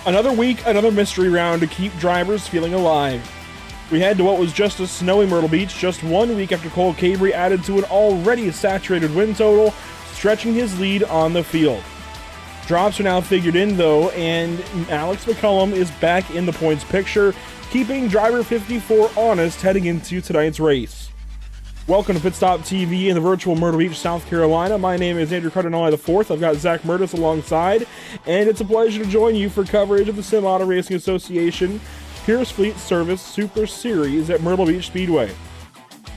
Another week, another mystery round to keep drivers feeling alive. We head to what was just a snowy Myrtle Beach just 1 week after Cole Cabrey added to an already saturated win total, stretching his lead on the field. Drops are now figured in though, and Alex McCullum is back in the points picture, keeping driver 54 honest heading into tonight's race. Welcome to Pit Stop TV in the virtual Myrtle Beach, South Carolina. My name is Andrew Cardinale IV. I've got Zach Murtis alongside, and it's a pleasure to join you for coverage of the Sim Auto Racing Association Pierce Fleet Service Super Series at Myrtle Beach Speedway.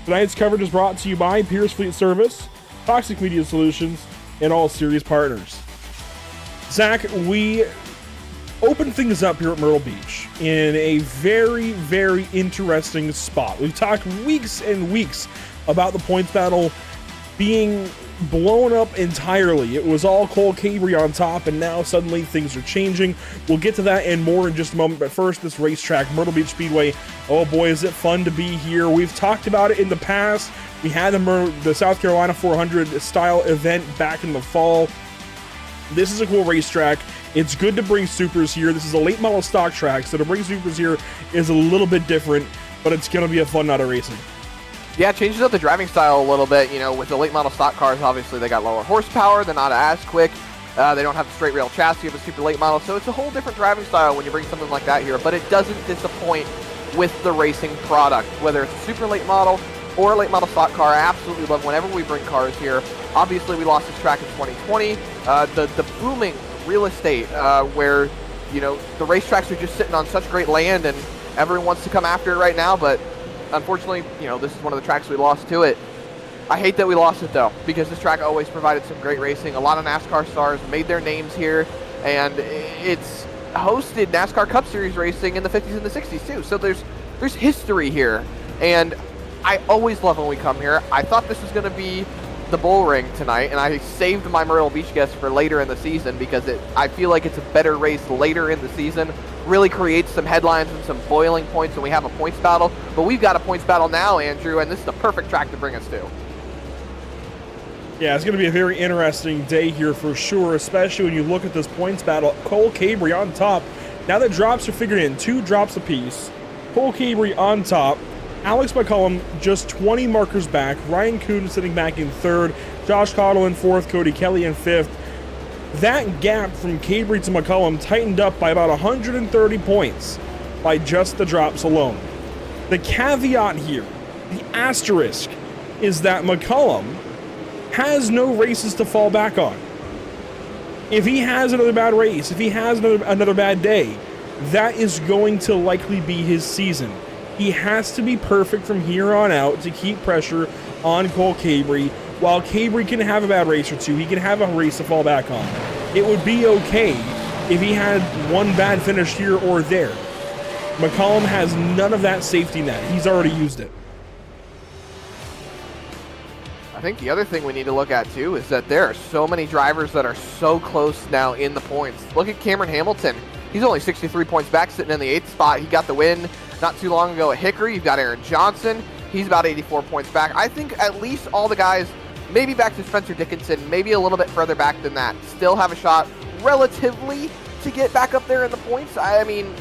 Tonight's coverage is brought to you by Pierce Fleet Service, Toxic Media Solutions, and all series partners. Zach, we open things up here at Myrtle Beach in a very, very interesting spot. We've talked weeks and weeks about the points battle being blown up entirely. It was all Cole Cabrey on top, and now suddenly things are changing. We'll get to that and more in just a moment, but first, this racetrack, Myrtle Beach Speedway. Oh boy, is it fun to be here. We've talked about it in the past. We had the South Carolina 400 style event back in the fall. This is a cool racetrack. It's good to bring supers here. This is a late model stock track, so to bring supers here is a little bit different, but it's going to be a fun night of racing. Yeah, it changes up the driving style a little bit. You know, with the late model stock cars, obviously they got lower horsepower. They're not as quick. They don't have the straight rail chassis of a super late model, so it's a whole different driving style when you bring something like that here. But it doesn't disappoint with the racing product, whether it's a super late model or a late model stock car. I absolutely love whenever we bring cars here. Obviously, we lost this track in 2020. The booming real estate where, you know, the racetracks are just sitting on such great land and everyone wants to come after it right now, but unfortunately, you know, this is one of the tracks we lost to it. I hate that we lost it though, because this track always provided some great racing. A lot of NASCAR stars made their names here, and it's hosted NASCAR Cup Series racing in the 50s and the 60s too, so there's history here, and I always love when we come here. I thought this was going to be the bull ring tonight, and I saved my Myrtle Beach guest for later in the season because I feel like it's a better race later in the season. Really creates some headlines and some boiling points when we have a points battle. But we've got a points battle now, Andrew, and this is the perfect track to bring us to. Yeah, it's going to be a very interesting day here for sure, especially when you look at this points battle. Cole Cabrey on top. Now that drops are figured in, 2 drops apiece. Cole Cabrey on top. Alex McCullum just 20 markers back. Ryan Kuhn sitting back in 3rd. Josh Cottle in 4th. Cody Kelly in 5th. That gap from Cabrey to McCullum tightened up by about 130 points by just the drops alone. The caveat here, the asterisk, is that McCullum has no races to fall back on. If he has another bad race, if he has another bad day, that is going to likely be his season. He has to be perfect from here on out to keep pressure on Cole Cabrey. While Cabrey can have a bad race or two, he can have a race to fall back on. It would be okay if he had one bad finish here or there. McCullum has none of that safety net. He's already used it. I think the other thing we need to look at too is that there are so many drivers that are so close now in the points. Look at Cameron Hamilton. He's only 63 points back, sitting in the 8th spot. He got the win not too long ago at Hickory. You've got Aaron Johnson. He's about 84 points back. I think at least all the guys, maybe back to Spencer Dickinson, maybe a little bit further back than that, still have a shot relatively to get back up there in the points. I mean,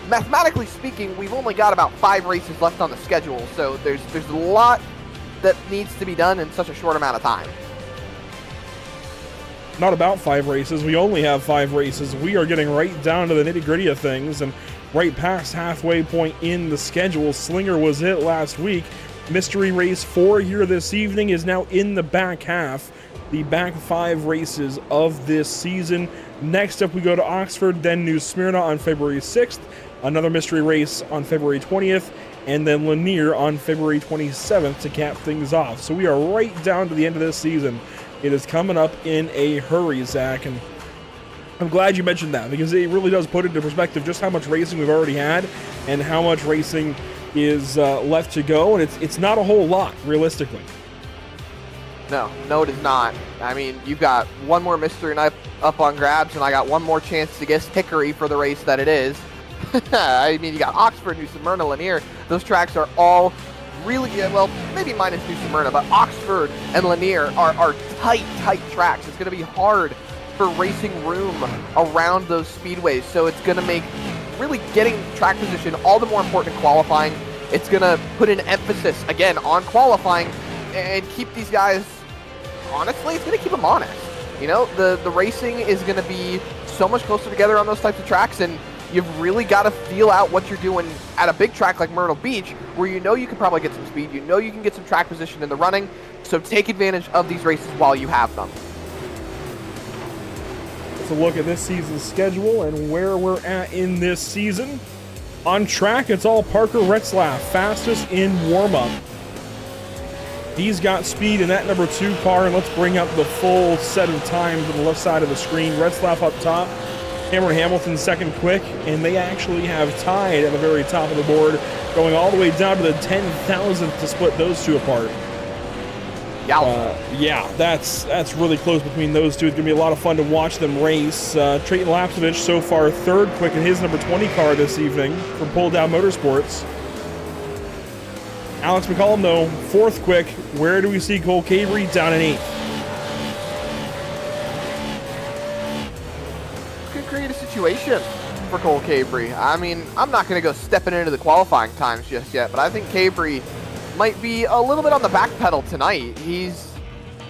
mathematically speaking, we've only got about 5 races left on the schedule, so there's a lot that needs to be done in such a short amount of time. Not about 5 races. We only have 5 races. We are getting right down to the nitty-gritty of things and right past halfway point in the schedule. Slinger was hit last week. Mystery Race 4 here this evening is now in the back half. The back 5 races of this season. Next up, we go to Oxford, then New Smyrna on February 6th. Another mystery race on February 20th. And then Lanier on February 27th to cap things off. So we are right down to the end of this season. It is coming up in a hurry, Zach, and I'm glad you mentioned that because it really does put into perspective just how much racing we've already had and how much racing is left to go, and it's not a whole lot, realistically. No, it is not. I mean, you've got one more mystery night up on grabs, and I got one more chance to guess Hickory for the race that it is. I mean, you got Oxford, New Smyrna, Lanier. Those tracks are all really, well, maybe minus New Smyrna, but Oxford and Lanier are tight tracks. It's going to be hard for racing room around those speedways. So it's going to make really getting track position all the more important in qualifying. It's going to put an emphasis, again, on qualifying and keep these guys, honestly, it's going to keep them honest. You know, the racing is going to be so much closer together on those types of tracks, and you've really got to feel out what you're doing at a big track like Myrtle Beach, where you know you can probably get some speed, you know you can get some track position in the running, so take advantage of these races while you have them. Let's look at this season's schedule and where we're at in this season. On track, it's all Parker Retzlaff, fastest in warm-up. He's got speed in that number 2 car, and let's bring up the full set of times on the left side of the screen. Retzlaff up top, Cameron Hamilton second quick, and they actually have tied at the very top of the board, going all the way down to the 10,000th to split those two apart. Yeah, that's really close between those two. It's going to be a lot of fun to watch them race. Trayton Lapsovich so far third quick in his number 20 car this evening from Pull Down Motorsports. Alex McCollum, though, fourth quick. Where do we see Cole Cabrey? Down in 8th. Could create a situation for Cole Cabrey. I mean, I'm not going to go stepping into the qualifying times just yet, but I think Cabrey might be a little bit on the back pedal tonight. He's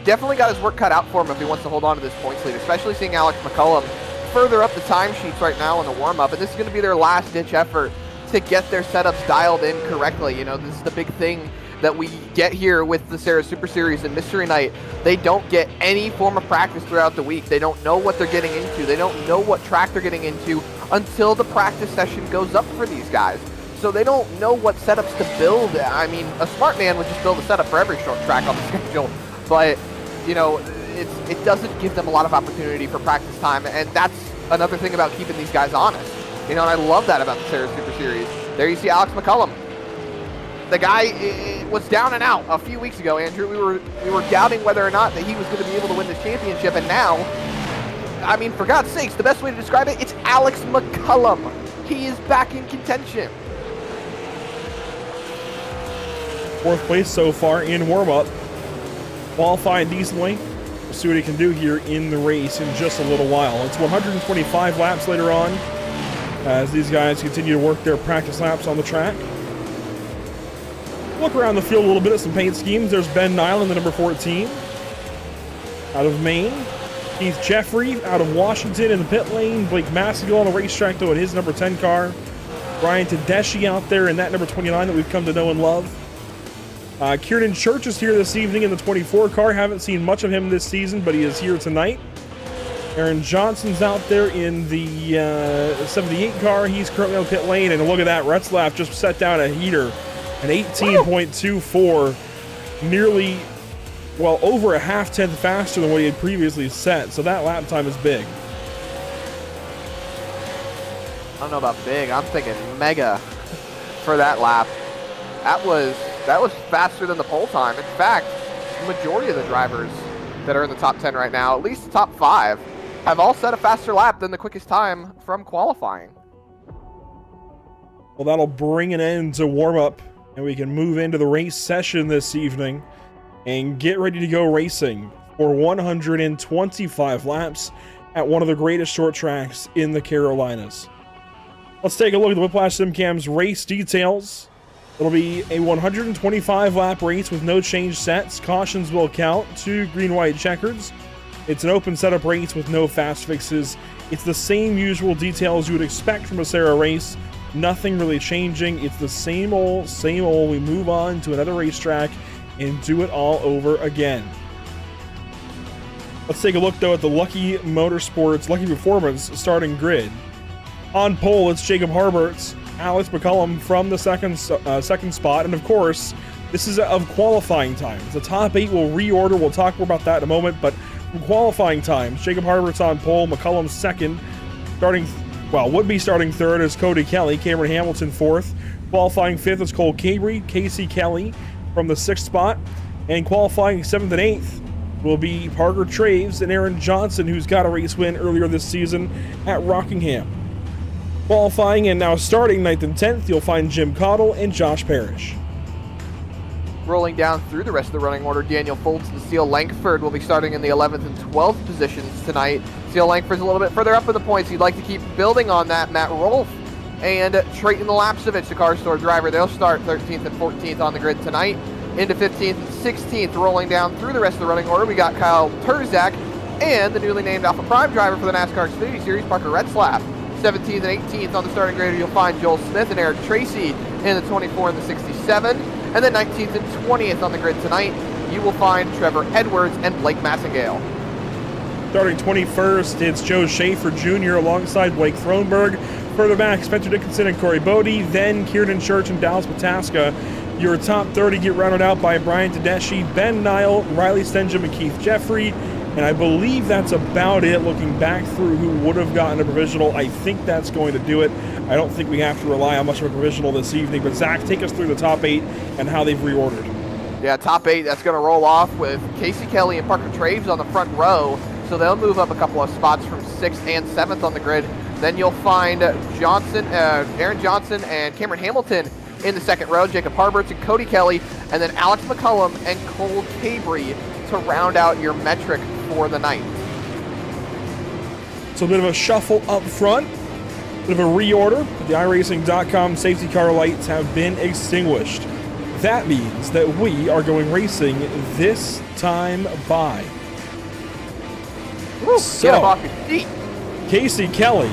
definitely got his work cut out for him if he wants to hold on to this points lead, especially seeing Alex McCollum further up the timesheets right now in the warm-up, and this is going to be their last-ditch effort to get their setups dialed in correctly. You know, this is the big thing that we get here with the SARA Super Series and Mystery Night. They don't get any form of practice throughout the week. They don't know what they're getting into. They don't know what track they're getting into until the practice session goes up for these guys. So they don't know what setups to build. I mean, a smart man would just build a setup for every short track on the schedule, but, you know, it doesn't give them a lot of opportunity for practice time, and that's another thing about keeping these guys honest. You know, and I love that about the SARA Super Series. There you see Alex McCollum. The guy was down and out a few weeks ago, Andrew. We were doubting whether or not that he was going to be able to win this championship, and now, I mean, for God's sakes, the best way to describe it, it's Alex McCollum. He is back in contention. Fourth place so far in warm-up. Qualifying decently. We'll see what he can do here in the race in just a little while. It's 125 laps later on, as these guys continue to work their practice laps on the track. Look around the field a little bit at some paint schemes. There's Ben Nile in the number 14 out of Maine. Keith Jeffrey out of Washington in the pit lane. Blake Massigal on the racetrack, though, in his number 10 car. Brian Tedeschi out there in that number 29 that we've come to know and love. Kieran Church is here this evening in the 24 car. Haven't seen much of him this season, but he is here tonight. Aaron Johnson's out there in the 78 car. He's currently on the pit lane, and look at that. Retzlaff just set down a heater, an 18.24, nearly, well, over a half-tenth faster than what he had previously set, so that lap time is big. I don't know about big. I'm thinking mega for that lap. That was faster than the pole time. In fact, the majority of the drivers that are in the top 10 right now, at least the top 5, have all set a faster lap than the quickest time from qualifying. Well, that'll bring an end to warm-up, and we can move into the race session this evening and get ready to go racing for 125 laps at one of the greatest short tracks in the Carolinas. Let's take a look at the Whiplash SimCam's race details. It'll be a 125-lap race with no change sets. Cautions will count. 2 green-white checkers. It's an open setup race with no fast fixes. It's the same usual details you would expect from a SARA race. Nothing really changing. It's the same old, same old. We move on to another racetrack and do it all over again. Let's take a look, though, at the Lucky Motorsports Lucky Performance starting grid. On pole, it's Jacob Harberts, Alex McCollum from the second spot, and of course, this is of qualifying times. The top 8 will reorder. We'll talk more about that in a moment, but from qualifying times, Jacob Harbert's on pole, McCollum second, would be starting third is Cody Kelly, Cameron Hamilton fourth, qualifying fifth is Cole Cabrey, Casey Kelly from the 6th spot, and qualifying 7th and 8th will be Parker Traves and Aaron Johnson, who's got a race win earlier this season at Rockingham. Qualifying and now starting 9th and 10th, you'll find Jim Cottle and Josh Parrish. Rolling down through the rest of the running order, Daniel Foltz and Steele Langford will be starting in the 11th and 12th positions tonight. Steele Langford's a little bit further up in the points. He'd like to keep building on that. Matt Rolfe and Trayton Lapsevich, the car store driver, they'll start 13th and 14th on the grid tonight. Into 15th and 16th, rolling down through the rest of the running order, we got Kyle Turzak and the newly named Alpha Prime driver for the NASCAR Xfinity Series, Parker Retzlaff. 17th and 18th on the starting grid, you'll find Joel Smith and Eric Tracy in the 24 and the 67. And then 19th and 20th on the grid tonight, you will find Trevor Edwards and Blake Massengale. Starting 21st, it's Joe Schaefer Jr. alongside Blake Thronberg. Further back, Spencer Dickinson and Corey Bodie, then Kieran Church and Dallas Pataska. Your top 30 get rounded out by Brian Tedeschi, Ben Nile, Riley Stenjum, and Keith Jeffrey. And I believe that's about it. Looking back through who would have gotten a provisional, I think that's going to do it. I don't think we have to rely on much of a provisional this evening. But Zach, take us through the top 8 and how they've reordered. Yeah, top 8, that's going to roll off with Casey Kelly and Parker Traves on the front row. So they'll move up a couple of spots from 6th and 7th on the grid. Then you'll find Aaron Johnson and Cameron Hamilton in the second row, Jacob Harberts and Cody Kelly, and then Alex McCullum and Cole Cabry to round out your metric for the night. So a bit of a shuffle up front, bit of a reorder. The iRacing.com safety car lights have been extinguished. That means that we are going racing this time by. Woo, so, get up off your feet. Casey Kelly,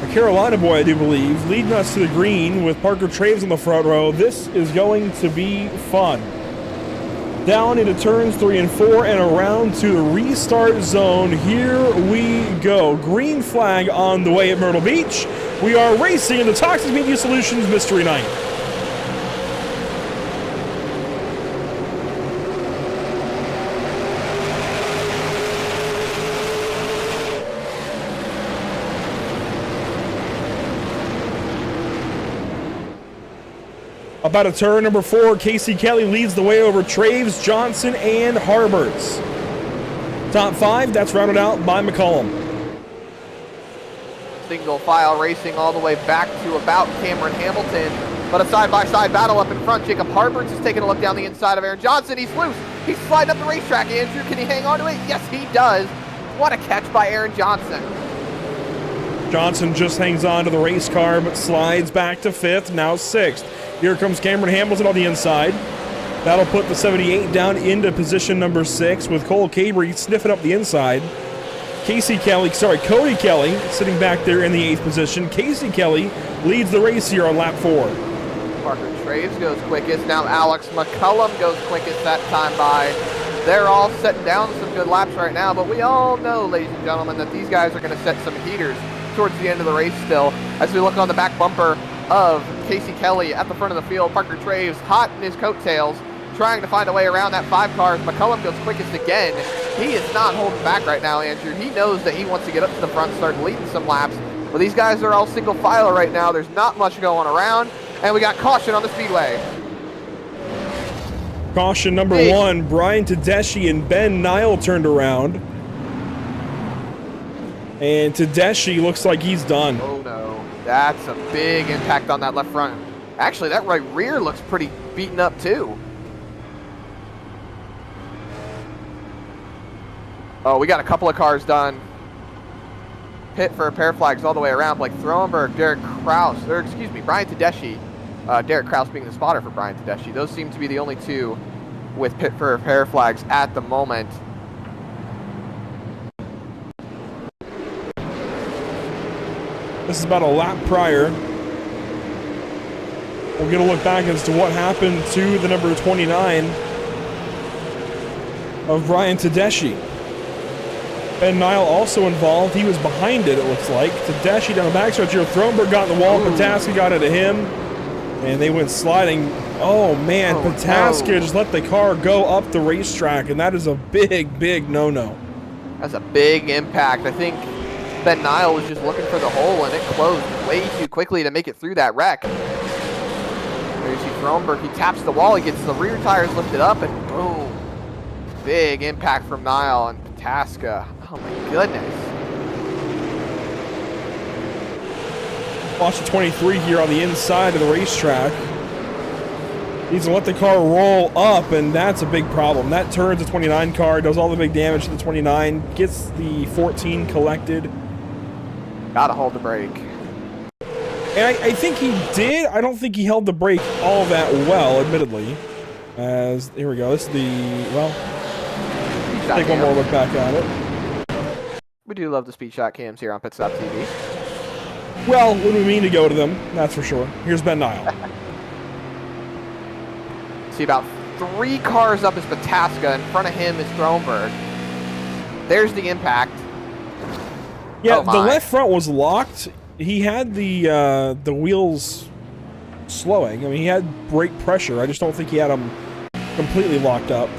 a Carolina boy, I do believe, leading us to the green with Parker Traves on the front row. This is going to be fun. Down into turns 3 and 4 and around to the restart zone. Here we go. Green flag on the way at Myrtle Beach. We are racing in the Toxic Media Solutions Mystery Night. About a turn number 4, Casey Kelly leads the way over Traves, Johnson, and Harberts. Top 5, that's rounded out by McCullum. Single file racing all the way back to about Cameron Hamilton. But a side-by-side battle up in front. Jacob Harberts is taking a look down the inside of Aaron Johnson. He's loose. He's sliding up the racetrack. Andrew, can he hang on to it? Yes, he does. What a catch by Aaron Johnson. Johnson just hangs on to the race car, but slides back to 5th, now 6th. Here comes Cameron Hamilton on the inside. That'll put the 78 down into position number 6 with Cole Cabry sniffing up the inside. Cody Kelly sitting back there in the 8th position. Casey Kelly leads the race here on lap 4. Parker Traves goes quickest. Now Alex McCullum goes quickest that time by. They're all setting down some good laps right now, but we all know, ladies and gentlemen, that these guys are going to set some heaters towards the end of the race still. As we look on the back bumper of Casey Kelly at the front of the field, Parker Traves hot in his coattails, trying to find a way around that 5 car. McCullum goes quickest again. He is not holding back right now, Andrew. He knows that he wants to get up to the front, start leading some laps. But these guys are all single file right now. There's not much going around. And we got caution on the speedway. Caution number 1, Brian Tedeschi and Ben Nile turned around. And Tedeschi looks like he's done. Oh no, that's a big impact on that left front. Actually, that right rear looks pretty beaten up too. Oh, we got a couple of cars done. Pit for a pair of flags all the way around. Blake Throenberg, Brian Tedeschi. Derek Kraus being the spotter for Brian Tedeschi. Those seem to be the only two with pit for a pair of flags at the moment. This is about a lap prior. We'll get a look back as to what happened to the number 29 of Brian Tedeschi. Ben Nile also involved. He was behind it looks like. Tedeschi down the backstretch here. Throenberg got in the wall. Pataska got into him. And they went sliding. Oh, man. Pataska just let the car go up the racetrack. And that is a big, big no-no. That's a big impact. I think Ben Nile was just looking for the hole, and it closed way too quickly to make it through that wreck. There you see Throenberg. He taps the wall. He gets the rear tires lifted up, and boom. Big impact from Nile and Pataska. Oh, my goodness. Watch the 23 here on the inside of the racetrack. He's gonna let the car roll up, and that's a big problem. That turns the 29 car, does all the big damage to the 29, gets the 14 collected. Gotta hold the brake. And I think he did. I don't think he held the brake all that well, admittedly. As, here we go, this is the, well, take one more look back at it. We do love the speed shot cams here on Pit Stop TV. Well, when we mean to go to them, that's for sure. Here's Ben Nile. See, about 3 cars up is Pataska. In front of him is Thronberg. There's the impact. Yeah, the left front was locked. He had the wheels slowing. I mean, he had brake pressure. I just don't think he had them completely locked up.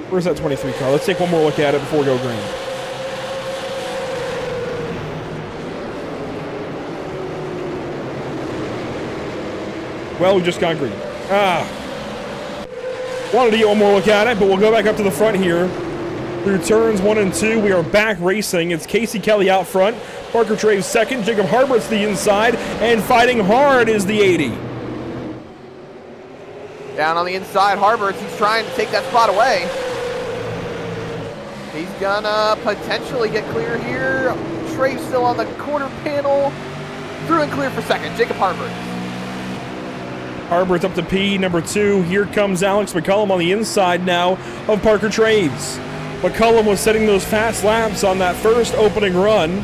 Where's that 23 car? Let's take one more look at it before we go green. Well, we just got green. Wanted to get one more look at it, but we'll go back up to the front here. Through turns 1 and 2, we are back racing. It's Casey Kelly out front. Parker Traves second. Jacob Harbert's the inside. And fighting hard is the 80. Down on the inside, Harbert's. He's trying to take that spot away. He's gonna potentially get clear here. Traves still on the corner panel. Through and clear for second. Jacob Harbert. Harbert's up to P, number 2. Here comes Alex McCullum on the inside now of Parker Traves. McCullum was setting those fast laps on that first opening run.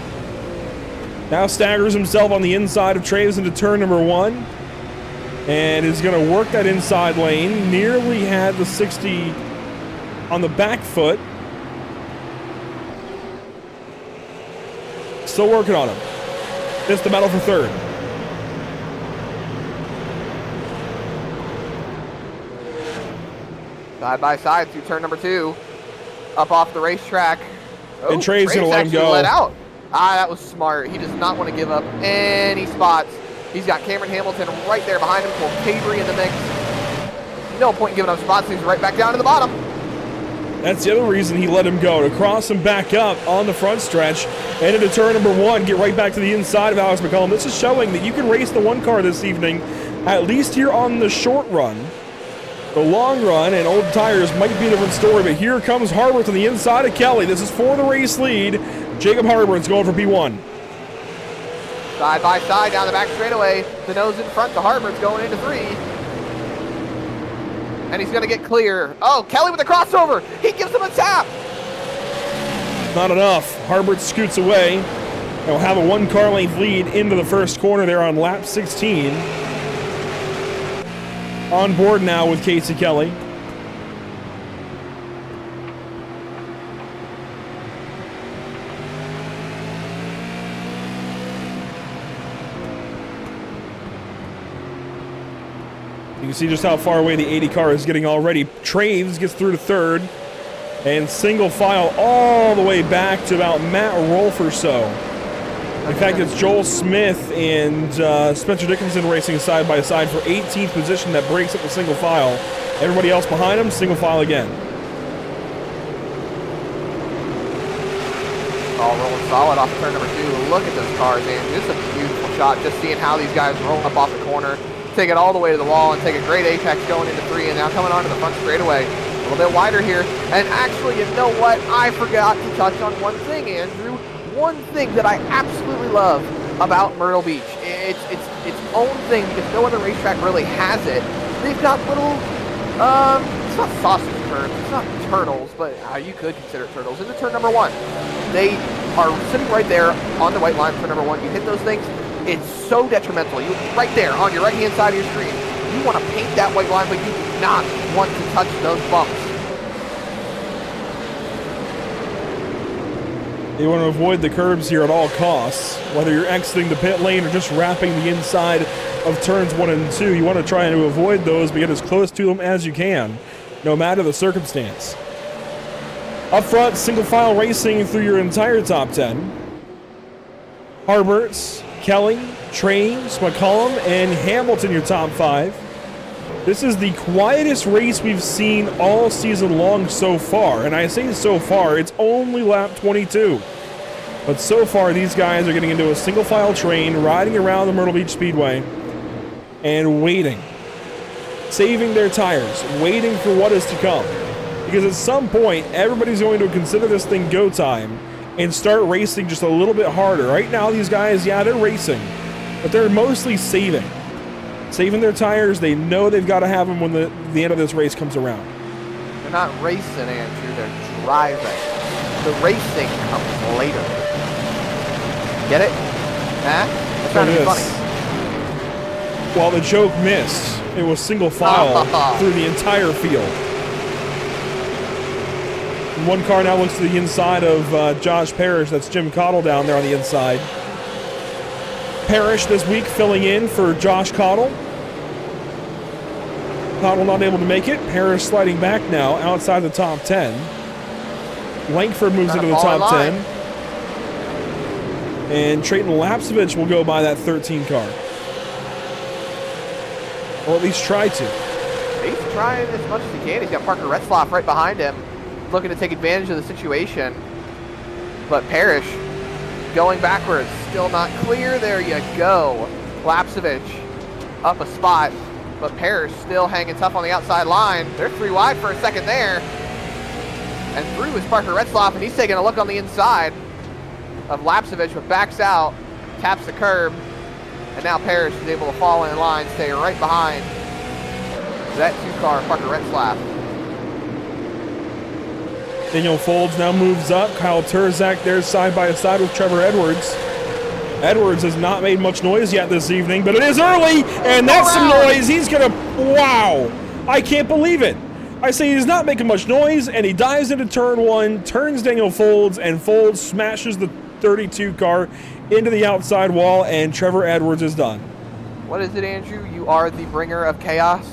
Now staggers himself on the inside of Traves into turn number 1. And is going to work that inside lane. Nearly had the 60 on the back foot. Still working on him. Missed the battle for third. Side by side through turn number 2. Up off the racetrack. Oh, and Traves going to let him go. Let out. That was smart. He does not want to give up any spots. He's got Cameron Hamilton right there behind him. Pull Cabry in the mix. No point in giving up spots. He's right back down to the bottom. That's the other reason he let him go, to cross him back up on the front stretch and into turn number 1, get right back to the inside of Alex McCullum. This is showing that you can race the 1 car this evening, at least here on the short run. The long run and old tires might be a different story, but here comes Harbert to the inside of Kelly. This is for the race lead. Jacob Harbert's going for P1. Side by side down the back straightaway. The nose in front to Harbert's going into 3. And he's going to get clear. Oh, Kelly with the crossover. He gives him a tap. Not enough. Harbert scoots away. They'll have a 1 car length lead into the first corner there on lap 16. On board now with Casey Kelly. You can see just how far away the 80 car is getting already. Traves gets through to third. And single file all the way back to about Matt Rolfe or so. In fact, it's Joel Smith and Spencer Dickinson racing side by side for 18th position. That breaks up the single file. Everybody else behind him, single file again. All rolling solid off turn number 2. Look at those cars, man. This is a beautiful shot. Just seeing how these guys roll up off the corner, take it all the way to the wall, and take a great apex going into 3, and now coming onto the front straightaway. A little bit wider here. And actually, you know what? I forgot to touch on one thing, Andrew. One thing that I absolutely love about Myrtle Beach. It's its own thing because no other racetrack really has it. They've got little, it's not sausage turns, it's not turtles, but you could consider it turtles. Into turn number 1. They are sitting right there on the white line for number 1. You hit those things, it's so detrimental. You right there on your right-hand side of your screen. You want to paint that white line, but you do not want to touch those bumps. You want to avoid the curbs here at all costs. Whether you're exiting the pit lane or just wrapping the inside of turns 1 and 2, you want to try to avoid those, but get as close to them as you can, no matter the circumstance. Up front, single file racing through your entire top 10. Harberts, Kelly, Traves, McCullum, and Hamilton your top 5. This is the quietest race we've seen all season long so far. And I say so far, it's only lap 22. But so far, these guys are getting into a single file train, riding around the Myrtle Beach Speedway. and waiting. Saving their tires, waiting for what is to come. Because at some point, everybody's going to consider this thing go time and start racing just a little bit harder. Right now, these guys, yeah, they're racing, but they're mostly saving. Saving their tires. They know they've got to have them when the end of this race comes around. They're not racing, Andrew. They're driving. The racing comes later. Get it? Huh? That's trying to be funny. While the joke missed, it was single file through the entire field. One car now looks to the inside of Josh Parrish. That's Jim Cottle down there on the inside. Parrish this week filling in for Josh Cottle. Cottle not able to make it. Parrish sliding back now outside the top 10. Langford moves into the top 10. And Trayton Lapsevich will go by that 13 car. Or at least try to. He's trying as much as he can. He's got Parker Retzlaff right behind him, looking to take advantage of the situation. But Parrish going backwards, still not clear. There you go. Lapsevich up a spot, but Parrish still hanging tough on the outside line. They're 3 wide for a second there. And through is Parker Retzlaff, and he's taking a look on the inside of Lapsevich, but backs out, taps the curb, and now Parrish is able to fall in line, stay right behind that 2-car Parker Retzlaff. Daniel Folds now moves up. Kyle Turzak there side by side with Trevor Edwards. Edwards has not made much noise yet this evening, but it is early, and that's some noise. He's gonna, wow, I can't believe it. I say he's not making much noise, and he dives into turn 1, turns Daniel Folds, and Folds smashes the 32 car into the outside wall, and Trevor Edwards is done. What is it, Andrew? You are the bringer of chaos?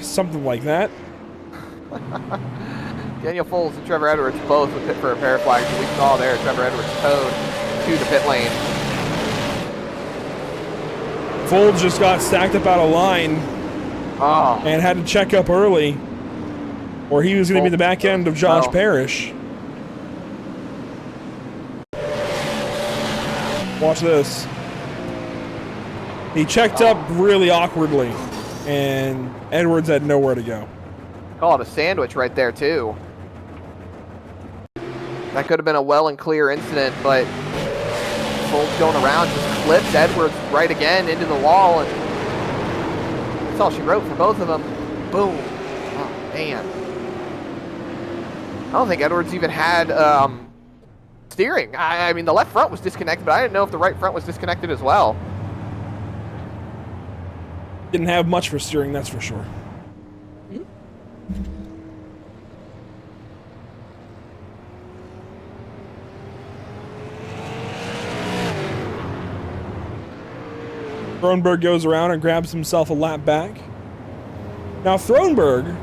Something like that. Daniel Folds and Trevor Edwards both would pit for a pair of flags. We saw there Trevor Edwards towed to the pit lane. Folds just got stacked up out of line and had to check up early, or he was going to be the back end of Josh Parrish. Watch this. He checked up really awkwardly, and Edwards had nowhere to go. Call it a sandwich right there, too. That could have been a well and clear incident, but Folds going around just clipped Edwards right again into the wall, and that's all she wrote for both of them. Boom. Oh, man. I don't think Edwards even had steering. I mean, the left front was disconnected, but I didn't know if the right front was disconnected as well. Didn't have much for steering, that's for sure. Thronberg goes around and grabs himself a lap back. Now Thronberg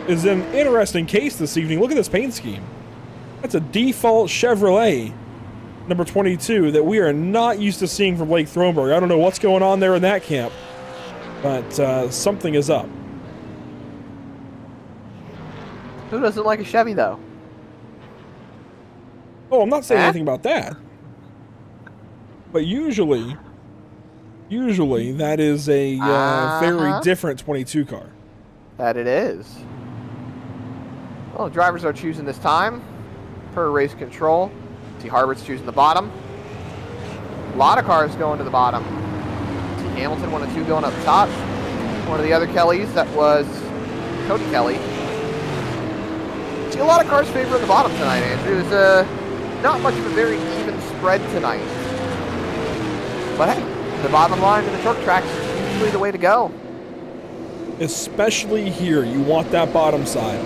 is an interesting case this evening. Look at this paint scheme. That's a default Chevrolet number 22 that we are not used to seeing from Blake Thronberg. I don't know what's going on there in that camp, but something is up. Who doesn't like a Chevy, though? Oh, I'm not saying anything about that. But usually that is a very different 22 car. That it is. Well, drivers are choosing this time per race control. T. Harbert's choosing the bottom. A lot of cars going to the bottom. T. Hamilton, 1 and 2 going up top. One of the other Kellys, that was Cody Kelly. See a lot of cars favoring the bottom tonight, Andrew. There's not much of a very even spread tonight. But hey, the bottom line to the short tracks is usually the way to go. Especially here, you want that bottom side.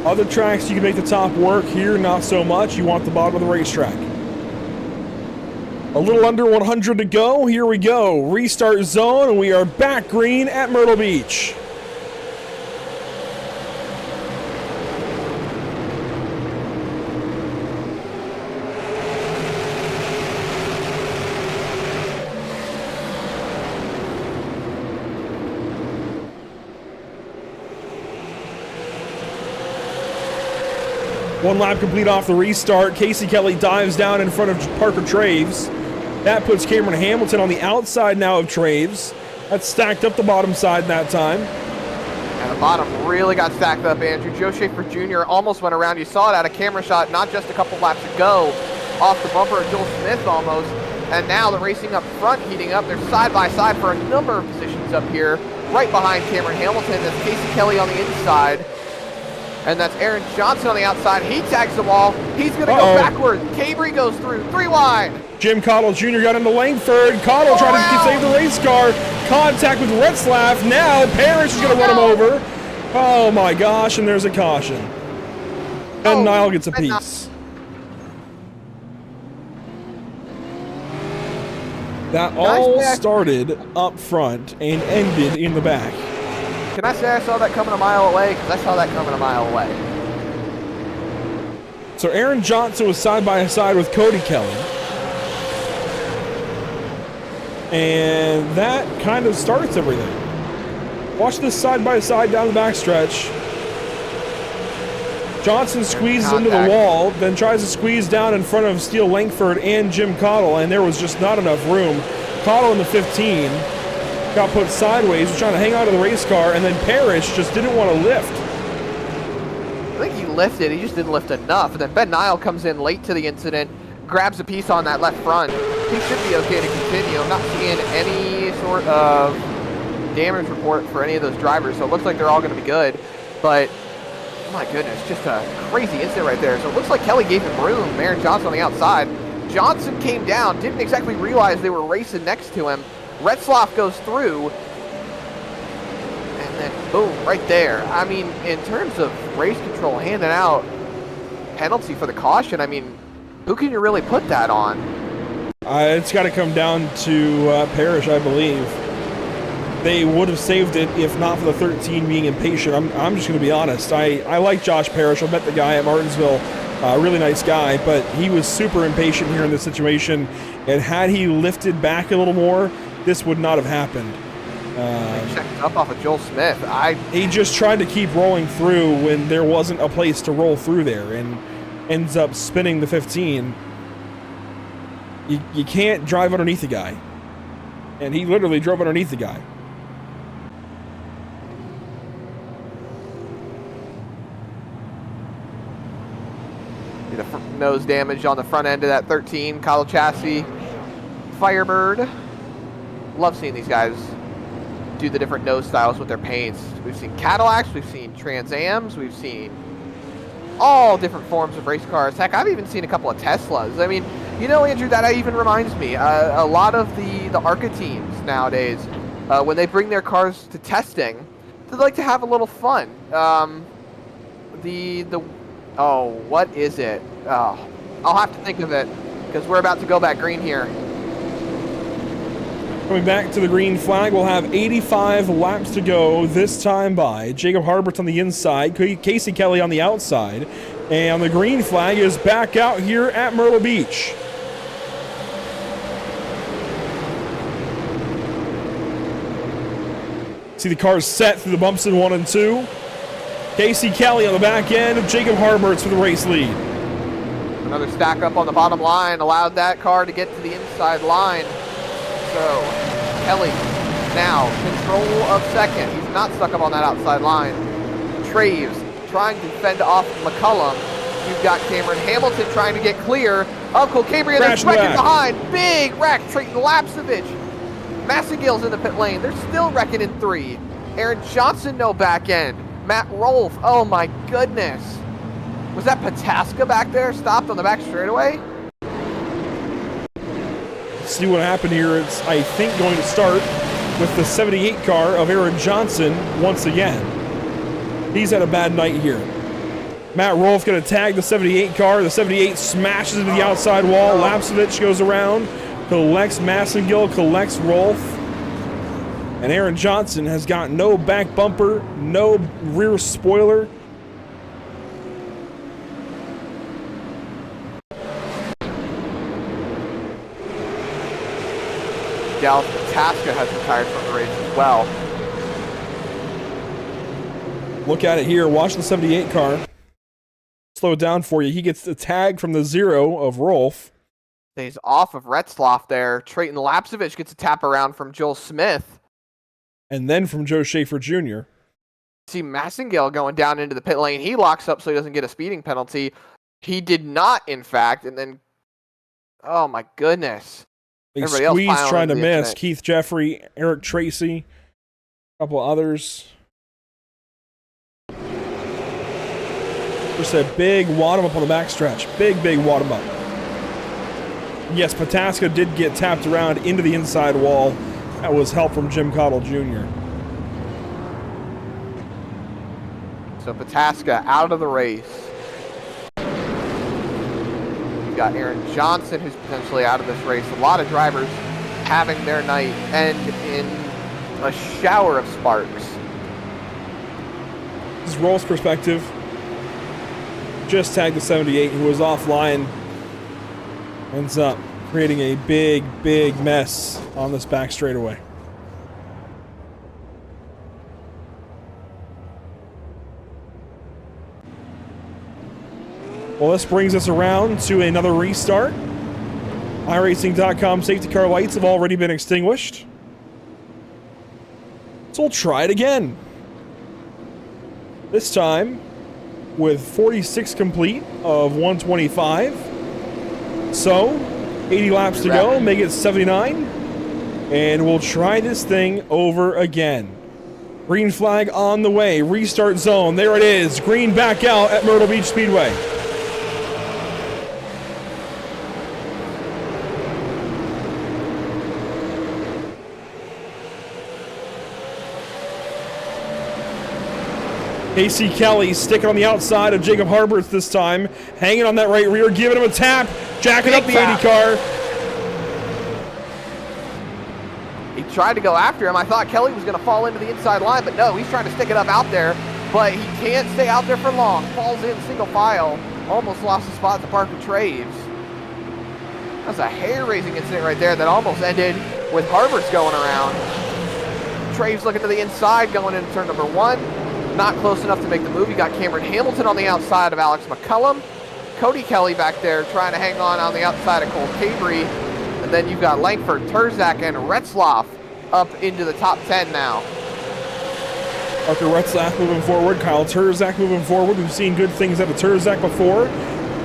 Other tracks, you can make the top work. Here, not so much. You want the bottom of the racetrack. A little under 100 to go. Here we go. Restart zone, and we are back green at Myrtle Beach. One lap complete off the restart. Casey Kelly dives down in front of Parker Traves. That puts Cameron Hamilton on the outside now of Traves. That stacked up the bottom side that time. And the bottom really got stacked up, Andrew. Joe Schaefer Jr. almost went around. You saw it at a camera shot not just a couple laps ago, off the bumper of Joel Smith almost. And now the racing up front heating up. They're side by side for a number of positions up here. Right behind Cameron Hamilton, that's Casey Kelly on the inside. And that's Aaron Johnson on the outside. He tags the wall. He's going to go backward. Cabry goes through. 3 wide. Jim Cottle Jr. got into Langford. Cottle trying to save the race car. Contact with Retzlaff. Now Parrish is going to run him over. Oh my gosh, and there's a caution. And Niall gets a piece. That all started up front and ended in the back. Can I say I saw that coming a mile away? Because I saw that coming a mile away. So Aaron Johnson was side by side with Cody Kelly. And that kind of starts everything. Watch this side by side down the backstretch. Johnson squeezes into the wall, then tries to squeeze down in front of Steele Langford and Jim Cottle, and there was just not enough room. Cottle in the 15 got put sideways, was trying to hang on to the race car, and then Parrish just didn't want to lift. I think he lifted, he just didn't lift enough. And then Ben Nile comes in late to the incident, grabs a piece on that left front. He should be okay to continue. I'm not seeing any sort of damage report for any of those drivers, so it looks like they're all going to be good. But my goodness, just a crazy incident right there. So it looks like Kelly gave him room. Aaron Johnson on the outside. Johnson came down, didn't exactly realize they were racing next to him. Retzlaff goes through, and then boom, right there. I mean, in terms of race control, handing out penalty for the caution, I mean, who can you really put that on? It's got to come down to Parrish, I believe. They would have saved it if not for the 13 being impatient. I'm just going to be honest. I like Josh Parrish. I met the guy at Martinsville. Really nice guy, but he was super impatient here in this situation. And had he lifted back a little more, this would not have happened. Checked up off of Joel Smith. He just tried to keep rolling through when there wasn't a place to roll through there, and ends up spinning the 15. You can't drive underneath a guy. And he literally drove underneath the guy. The nose damage on the front end of that 13 Kyle chassis. Firebird. Love seeing these guys do the different nose styles with their paints. We've seen Cadillacs, we've seen Trans Ams, we've seen all different forms of race cars. Heck, I've even seen a couple of Teslas. I mean, you know, Andrew, that even reminds me, a lot of the ARCA teams nowadays, when they bring their cars to testing, they like to have a little fun. Oh, what is it? Oh, I'll have to think of it, because we're about to go back green here. Coming back to the green flag, we'll have 85 laps to go this time by. Jacob Harbert's on the inside, Casey Kelly on the outside, and the green flag is back out here at Myrtle Beach. See the cars set through the bumps in 1 and 2. Casey Kelly on the back end of Jacob Harbert's for the race lead. Another stack up on the bottom line allowed that car to get to the inside line. So Kelly now control of second. He's not stuck up on that outside line. Traves trying to fend off McCullum. You've got Cameron Hamilton trying to get clear. Uncle Cabry and then wrecking behind. Big wreck. Trayton Lapsevich. Massengill's in the pit lane. They're still wrecking in 3. Aaron Johnson, no back end. Matt Rolfe, oh my goodness. Was that Pataska back there, stopped on the back straightaway? Let's see what happened here. It's, I think, going to start with the 78 car of Aaron Johnson once again. He's had a bad night here. Matt Rolfe going to tag the 78 car. The 78 smashes into the outside wall. Lapsevich goes around, collects Massengill, collects Rolfe. And Aaron Johnson has got no back bumper, no rear spoiler. Dallas Pataska has retired from the race as well. Look at it here. Watch the 78 car. Slow it down for you. He gets the tag from the 0 of Rolfe. Stays off of Retzlaff there. Trayton Lapsevich gets a tap around from Joel Smith. and then from Joe Schaefer Jr. See Massengale going down into the pit lane. He locks up so he doesn't get a speeding penalty. He did not, in fact, and then, oh my goodness. They squeeze trying to miss. Incident. Keith Jeffrey, Eric Tracy, a couple others. Just a big wad up on the backstretch. Big wad up. Yes, Pataska did get tapped around into the inside wall. That was help from Jim Cottle Jr. So Pataska out of the race. You've got Aaron Johnson, who's potentially out of this race. A lot of drivers having their night end in a shower of sparks. This is Roll's perspective. Just tagged the 78, who was offline. Ends up creating a big mess on this back straightaway. Well, this brings us around to another restart. iRacing.com safety car lights have already been extinguished. So we'll try it again. This time with 46 complete of 125. So 80 laps to go, make it 79. And we'll try this thing over again. Green flag on the way, restart zone, there it is. Green back out at Myrtle Beach Speedway. Casey Kelly sticking on the outside of Jacob Harberts this time. Hanging on that right rear, giving him a tap. Jacking up the 80 car. He tried to go after him. I thought Kelly was going to fall into the inside line, but no, he's trying to stick it up out there. But he can't stay out there for long. Falls in single file. Almost lost the spot at the Parker Traves. That's a hair-raising incident right there that almost ended with Harberts going around. Traves looking to the inside, going into turn number 1. Not close enough to make the move. You got Cameron Hamilton on the outside of Alex McCullum. Cody Kelly back there trying to hang on the outside of Cole Cabry. And then you've got Langford, Terzak, and Retzlaff up into the top 10 now. Parker Retzlaff moving forward. Kyle Terzak moving forward. We've seen good things out of Terzak before.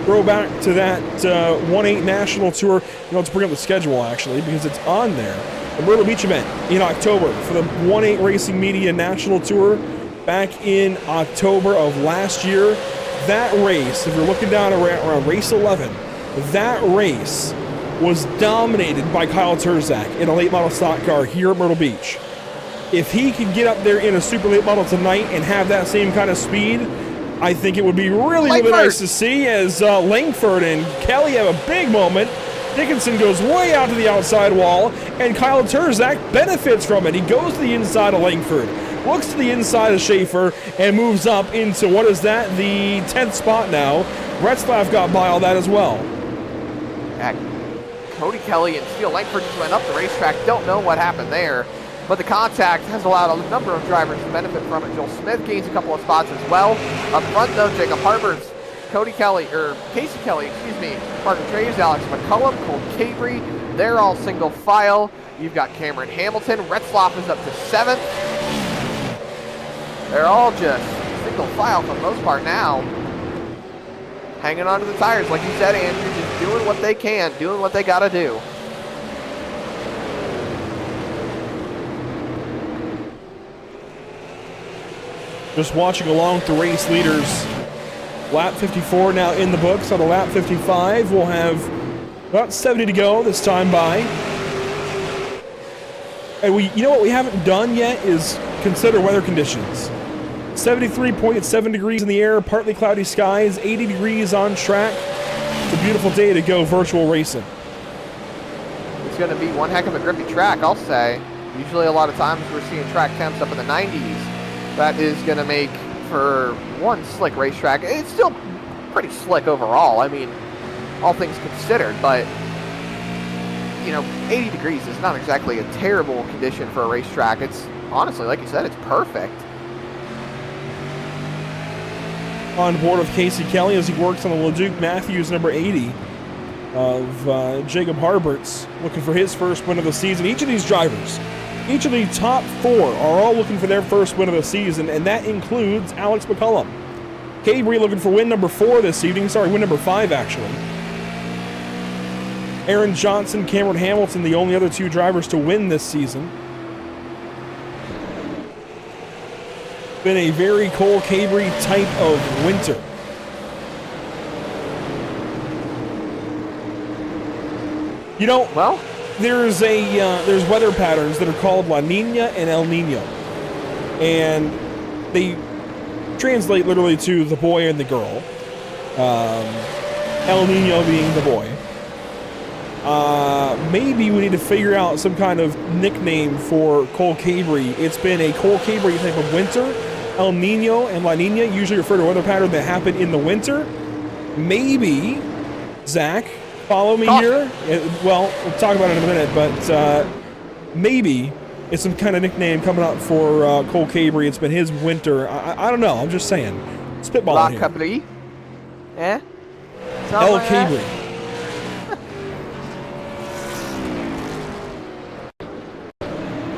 Throw back to that 1-8 National Tour. Let's bring up the schedule, actually, because it's on there. The Myrtle Beach event in October for the 1-8 Racing Media National Tour. Back in October of last year, that race, if you're looking down around race 11, that race was dominated by Kyle Terzak in a late model stock car here at Myrtle Beach. If he could get up there in a super late model tonight and have that same kind of speed, I think it would be really nice to see as Langford and Kelly have a big moment. Dickinson goes way out to the outside wall, and Kyle Terzak benefits from it. He goes to the inside of Langford, looks to the inside of Schaefer, and moves up into, what is that, the 10th spot now. Retzlaff got by all that as well. Yeah, Cody Kelly and Steele Langford just went up the racetrack. Don't know what happened there, but the contact has allowed a number of drivers to benefit from it. Joel Smith gains a couple of spots as well. Up front, though, Jacob Harberts, Casey Kelly, Parker Traves, Alex McCullum, Cole Cabry, they're all single file. You've got Cameron Hamilton. Retzlaff is up to 7th. They're all just single file for the most part now. Hanging onto the tires, like you said, Andrew, just doing what they can, doing what they got to do. Just watching along with the race leaders. Lap 54 now in the books. On the lap 55, we'll have about 70 to go this time by. And you know what we haven't done yet is consider weather conditions. 73.7 degrees in the air, partly cloudy skies, 80 degrees on track. It's a beautiful day to go virtual racing. It's going to be one heck of a grippy track, I'll say. Usually a lot of times we're seeing track temps up in the 90s. That is going to make for one slick racetrack. It's still pretty slick overall, I mean, all things considered, but 80 degrees is not exactly a terrible condition for a racetrack. It's honestly, like you said, it's perfect. On board with Casey Kelly as he works on the LeDuc Matthews number 80 of Jacob Harberts, looking for his first win of the season. Each of these drivers Each of the top 4 are all looking for their first win of the season, and that includes Alex McCullum. Cabri looking for win number 4 this evening. Sorry, win number 5, actually. Aaron Johnson, Cameron Hamilton, the only other 2 drivers to win this season. Been a very Cole Cabri type of winter. You know, Well, there's weather patterns that are called La Nina and El Nino, and they translate literally to the boy and the girl. El Nino being the boy. Maybe we need to figure out some kind of nickname for Cole Cabri. It's been a Cole Cabri type of winter. El Nino and La Nina usually refer to weather pattern that happen in the winter. Maybe, Zach, follow me here. Well, we'll talk about it in a minute, but maybe it's some kind of nickname coming up for Cole Cabri. It's been his winter. I don't know. I'm just saying. Spitballing La here. Cabri. Eh? El Cabri.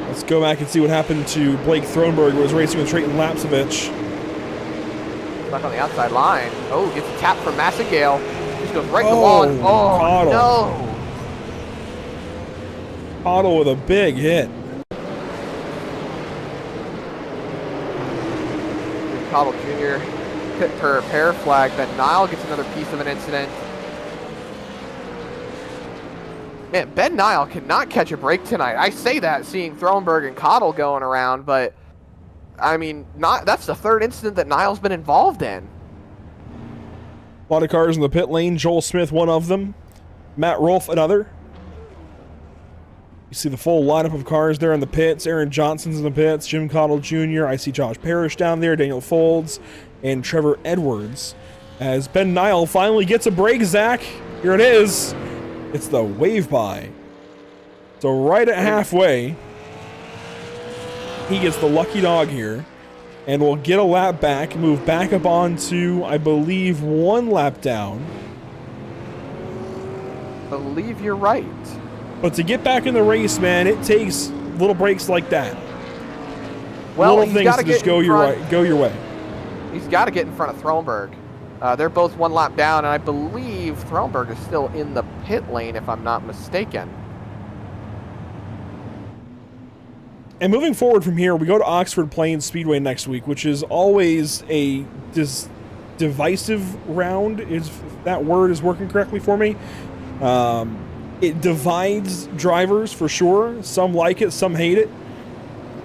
Let's go back and see what happened to Blake Thronberg, who was racing with Trayton Lapsevich. Back on the outside line. Oh, gets a tap from Massengale. Just goes right to the wall. And, Cottle. No. Cottle with a big hit. Cottle Jr. pit per repair flag. Ben Nile gets another piece of an incident. Man, Ben Nile cannot catch a break tonight. I say that seeing Thronberg and Cottle going around, but I mean, that's the 3rd incident that Nile's been involved in. A lot of cars in the pit lane. Joel Smith, one of them. Matt Rolfe, another. You see the full lineup of cars there in the pits. Aaron Johnson's in the pits. Jim Cottle Jr. I see Josh Parrish down there. Daniel Folds and Trevor Edwards. As Ben Nile finally gets a break, Zach. Here it is. It's the wave by. So right at halfway, he gets the lucky dog here. And will get a lap back, move back up onto, I believe, 1 lap down. Believe you're right. But to get back in the race, man, it takes little breaks like that. Well, little things to just go your way. He's got to get in front of Thronberg. They're both 1 lap down, and I believe Thronberg is still in the pit lane, if I'm not mistaken. And moving forward from here, we go to Oxford Plains Speedway next week, which is always a divisive round, if that word is working correctly for me. It divides drivers for sure. Some like it, some hate it.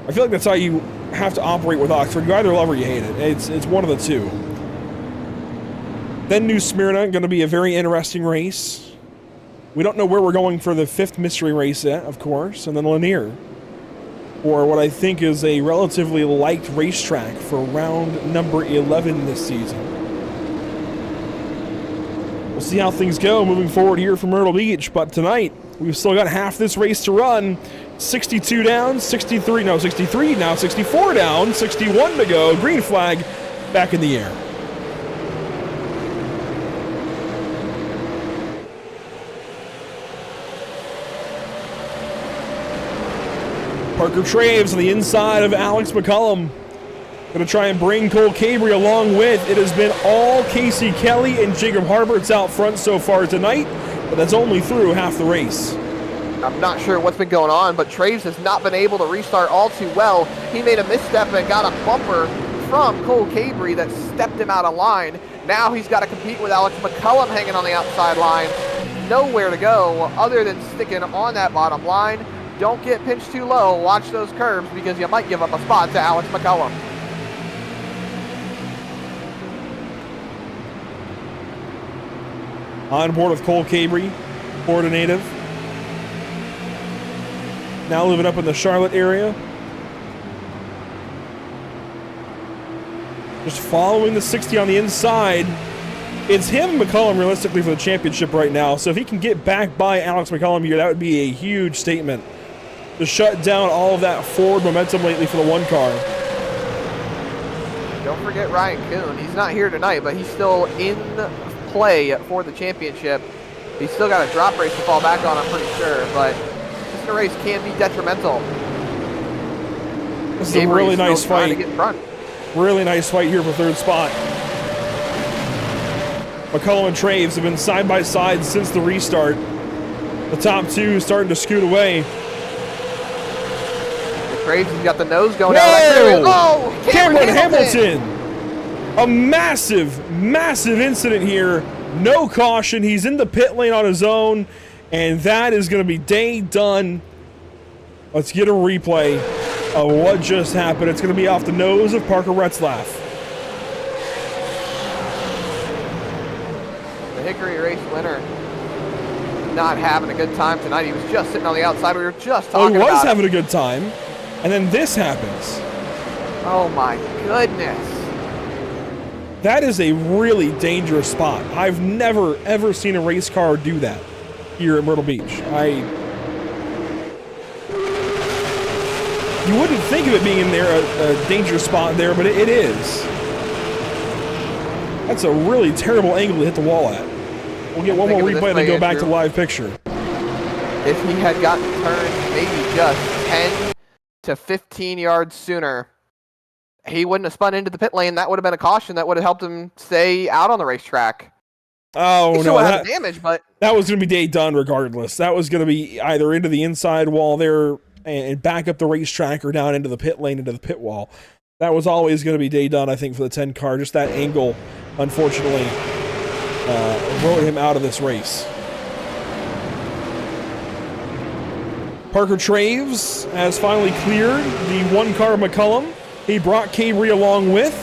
I feel like that's how you have to operate with Oxford. You either love or you hate it. It's one of the two. Then New Smyrna, going to be a very interesting race. We don't know where we're going for the 5th mystery race yet, of course, and then Lanier, or what I think is a relatively light racetrack for round number 11 this season. We'll see how things go moving forward here from Myrtle Beach, but tonight we've still got half this race to run. 62 down, 63, now 64 down, 61 to go. Green flag back in the air. Parker Traves on the inside of Alex McCullum. Going to try and bring Cole Cabri along with. It has been all Casey Kelly and Jacob Harberts out front so far tonight, but that's only through half the race. I'm not sure what's been going on, but Traves has not been able to restart all too well. He made a misstep and got a bumper from Cole Cabri that stepped him out of line. Now he's got to compete with Alex McCullum hanging on the outside line. Nowhere to go other than sticking on that bottom line. Don't get pinched too low. Watch those curves because you might give up a spot to Alex McCullum. On board with Cole Cabri, Florida native. Now living up in the Charlotte area. Just following the 60 on the inside. It's him, McCullum, realistically, for the championship right now. So if he can get back by Alex McCullum here, that would be a huge statement to shut down all of that forward momentum lately for the 1 car. Don't forget Ryan Kuhn. He's not here tonight, but he's still in play for the championship. He's still got a drop race to fall back on, I'm pretty sure, but this race can be detrimental. This is a really nice trying to fight. get in front. Really nice fight here for third spot. McCullum and Traves have been side by side since the restart. The top two starting to scoot away. Traves has got the nose going Whoa! out. Oh, Cameron Hamilton! A massive, massive incident here. No caution. He's in the pit lane on his own, and that is going to be day done. Let's get a replay of what just happened. It's going to be off the nose of Parker Retzlaff. The Hickory race winner not having a good time tonight. He was just sitting on the outside. We were just talking about he was having a good time, and then this happens. Oh my goodness. That is a really dangerous spot. I've never, ever seen a race car do that here at Myrtle Beach. You wouldn't think of it being in there, a dangerous spot there, but it is. That's a really terrible angle to hit the wall at. We'll get one more replay and then go back to live picture. If he had gotten turned maybe just 10 to 15 yards sooner, he wouldn't have spun into the pit lane. That would have been a caution that would have helped him stay out on the racetrack. Oh, no. That damage, but that was going to be day done regardless. That was going to be either into the inside wall there and back up the racetrack or down into the pit lane, into the pit wall. That was always going to be day done, I think, for the 10 car. Just that angle, unfortunately, wrote him out of this race. Parker Traves has finally cleared the 1 car McCullum. He brought Cabry along with.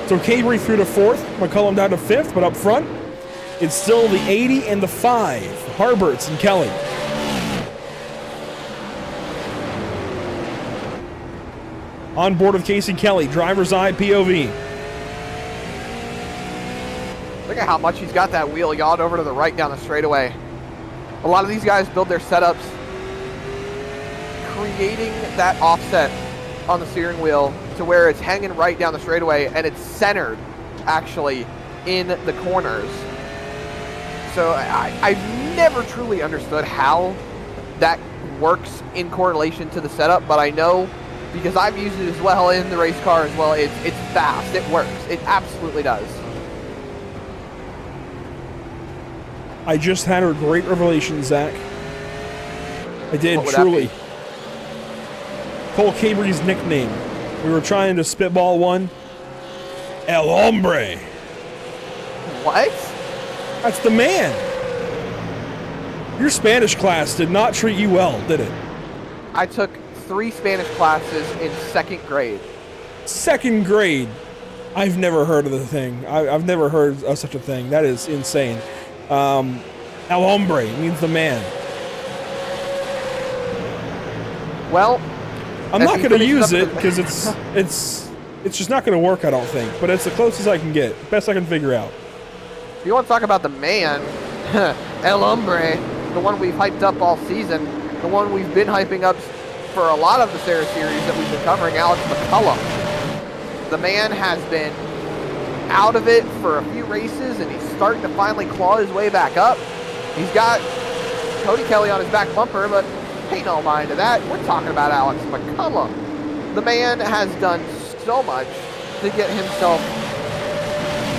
So Cabry through to 4th, McCullum down to 5th, but up front, it's still the 80 and the 5, Harberts and Kelly. On board with Casey Kelly, driver's eye POV. Look at how much he's got that wheel yawed over to the right down the straightaway. A lot of these guys build their setups creating that offset on the steering wheel to where it's hanging right down the straightaway and it's centered actually in the corners. So I've never truly understood how that works in correlation to the setup, but I know because I've used it as well in the race car as well. It's fast. It works. It absolutely does. I just had a great revelation, Zach. I did, truly. Cole Cabry's nickname. We were trying to spitball one. El Hombre. What? That's the man. Your Spanish class did not treat you well, did it? I took 3 Spanish classes in 2nd grade. 2nd grade? I've never heard of the thing. I've never heard of such a thing. That is insane. El Hombre means the man. Well, I'm not going to use it because it's just not going to work, I don't think. But it's the closest I can get. Best I can figure out. If you want to talk about the man, El Hombre, the one we've hyped up all season, the one we've been hyping up for a lot of the SARA series that we've been covering, Alex McCullum. The man has been out of it for a few races, and he's starting to finally claw his way back up. He's got Cody Kelly on his back bumper, but pay no mind to that. We're talking about Alex McCullum. The man has done so much to get himself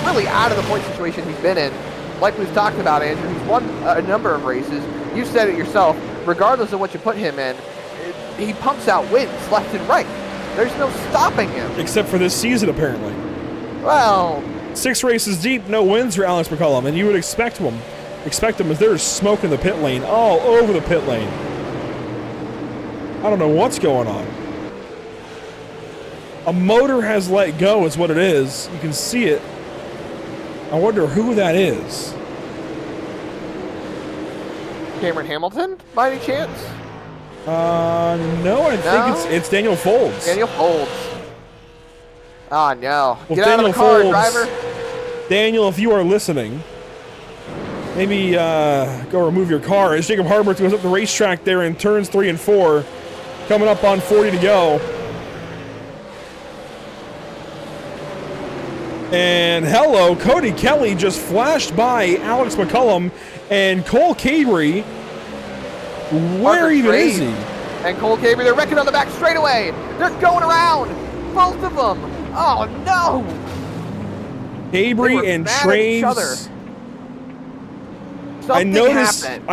really out of the point situation he's been in. Like we've talked about, Andrew, he's won a number of races. You said it yourself. Regardless of what you put him in, he pumps out wins left and right. There's no stopping him. Except for this season, apparently. Well, 6 races deep, no wins for Alex McCullum, and you would expect him as there's smoke in the pit lane, all over the pit lane. I don't know what's going on. A motor has let go is what it is. You can see it. I wonder who that is. Cameron Hamilton, by any chance? No, I think it's Daniel Folds. Daniel Folds. Oh, no. Well, Get out of the car, Folds, driver. Daniel, if you are listening, maybe go remove your car. As Jacob Harbert goes up the racetrack there in turns 3 and 4, coming up on 40 to go. And hello, Cody Kelly just flashed by Alex McCullum and Cole Cabry. Where even is he? And Cole Caber, they're wrecking on the back straightaway. They're going around. Both of them. Oh, no. Cabry and Traves. I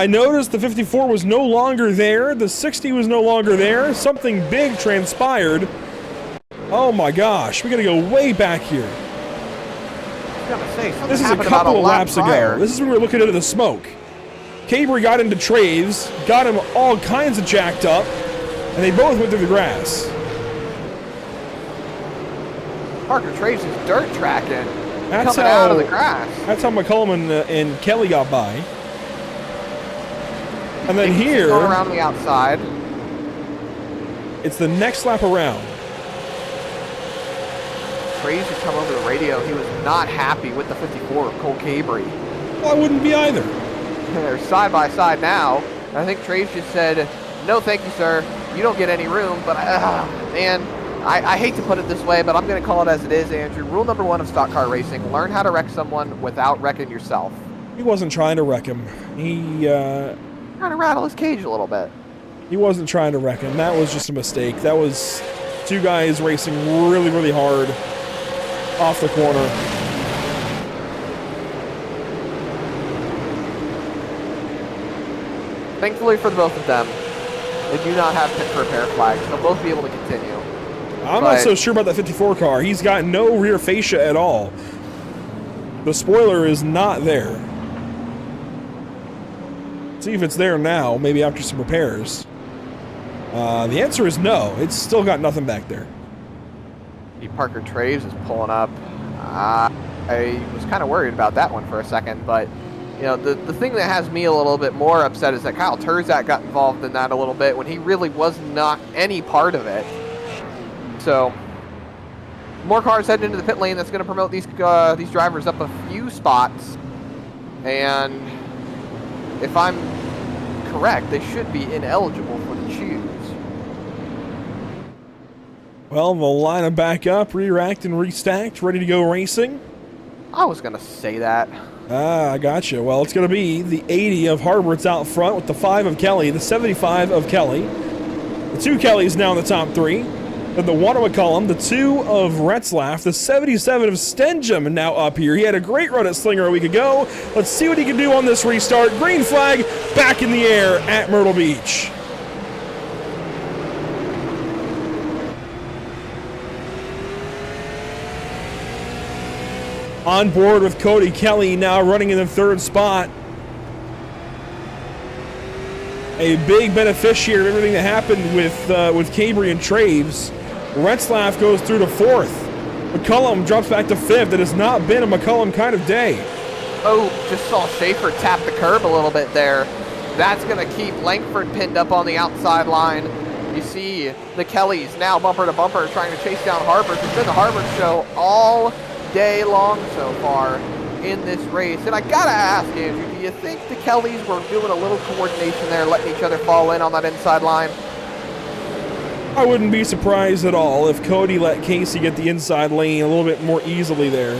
noticed the 54 was no longer there. The 60 was no longer there. Something big transpired. Oh my gosh, we gotta go way back here. This is a couple of laps ago. This is when we were looking into the smoke. Cabry got into Traves, got him all kinds of jacked up, and they both went through the grass. Parker Traves is dirt tracking. That's coming out of the grass. That's how McCullum and Kelly got by. And then here, going around the outside. It's the next lap around. Traves had come over the radio. He was not happy with the 54 of Cole Cabry. Well, I wouldn't be either. They're side by side now. I think Traves just said, "No, thank you, sir. You don't get any room." But man, I hate to put it this way, but I'm going to call it as it is, Andrew. Rule number 1 of stock car racing: learn how to wreck someone without wrecking yourself. He wasn't trying to wreck him. He trying to rattle his cage a little bit. He wasn't trying to wreck him. That was just a mistake. That was two guys racing really, really hard off the corner. Thankfully for the both of them, they do not have pit for repair flags. They'll both be able to continue. I'm not so sure about that 54 car. He's got no rear fascia at all. The spoiler is not there. See if it's there now, maybe after some repairs. The answer is no. It's still got nothing back there. Parker Traves is pulling up. I was kind of worried about that one for a second, but you know, the thing that has me a little bit more upset is that Kyle Terzak got involved in that a little bit when he really was not any part of it. So, more cars heading into the pit lane. That's going to promote these drivers up a few spots. And if I'm correct, they should be ineligible for the choose. Well, they'll line them back up, re-racked and restacked, ready to go racing. I was going to say that. I gotcha. Well, it's going to be the 80 of Harbert's out front with the 5 of Kelly, the 75 of Kelly. The 2 Kellys now in the top 3. Then the 1 of McCullum, the 2 of Retzlaff, the 77 of Stenjum now up here. He had a great run at Slinger a week ago. Let's see what he can do on this restart. Green flag back in the air at Myrtle Beach. On board with Cody Kelly now running in the 3rd spot. A big beneficiary of everything that happened with Cabry and Traves. Retzlaff goes through to 4th. McCullum drops back to 5th. It has not been a McCullum kind of day. Oh, just saw Schaefer tap the curb a little bit there. That's going to keep Langford pinned up on the outside line. You see the Kellys now bumper to bumper trying to chase down Harbert. It's been the Harbert show all day long so far in this race. And I gotta ask, Andrew, do you think the Kellys were doing a little coordination there, letting each other fall in on that inside line? I wouldn't be surprised at all if Cody let Casey get the inside lane a little bit more easily there.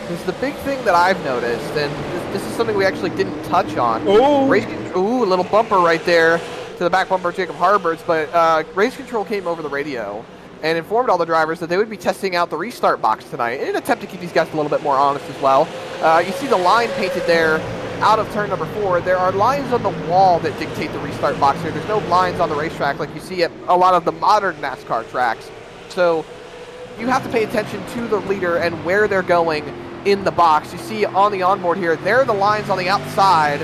Because the big thing that I've noticed, and this is something we actually didn't touch on. Oh! Ooh, a little bumper right there to the back bumper of Jacob Harbert's, but Race Control came over the radio and informed all the drivers that they would be testing out the restart box tonight in an attempt to keep these guys a little bit more honest as well. You see the line painted there out of turn number 4. There are lines on the wall that dictate the restart box here. There's no lines on the racetrack like you see at a lot of the modern NASCAR tracks. So you have to pay attention to the leader and where they're going in the box. You see on the onboard here, there are the lines on the outside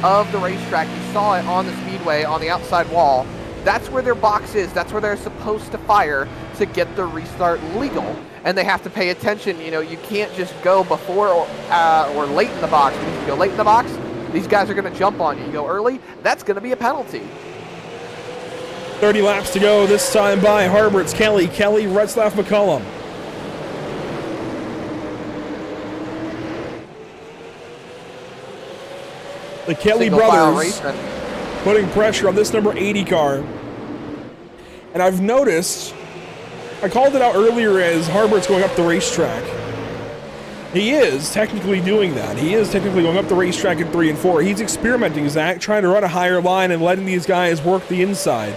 of the racetrack. You saw it on the speedway on the outside wall. That's where their box is. That's where they're supposed to fire to get the restart legal. And they have to pay attention. You know, you can't just go before or late in the box. Because if you go late in the box, these guys are going to jump on you. You go early, that's going to be a penalty. 30 laps to go this time by Harbert's Kelly, Retzlaff, McCullum. The Kelly brothers putting pressure on this number 80 car. And I've noticed, I called it out earlier as Harbert's going up the racetrack. He is technically doing that. He is technically going up the racetrack in 3 and 4. He's experimenting, Zach, trying to run a higher line and letting these guys work the inside.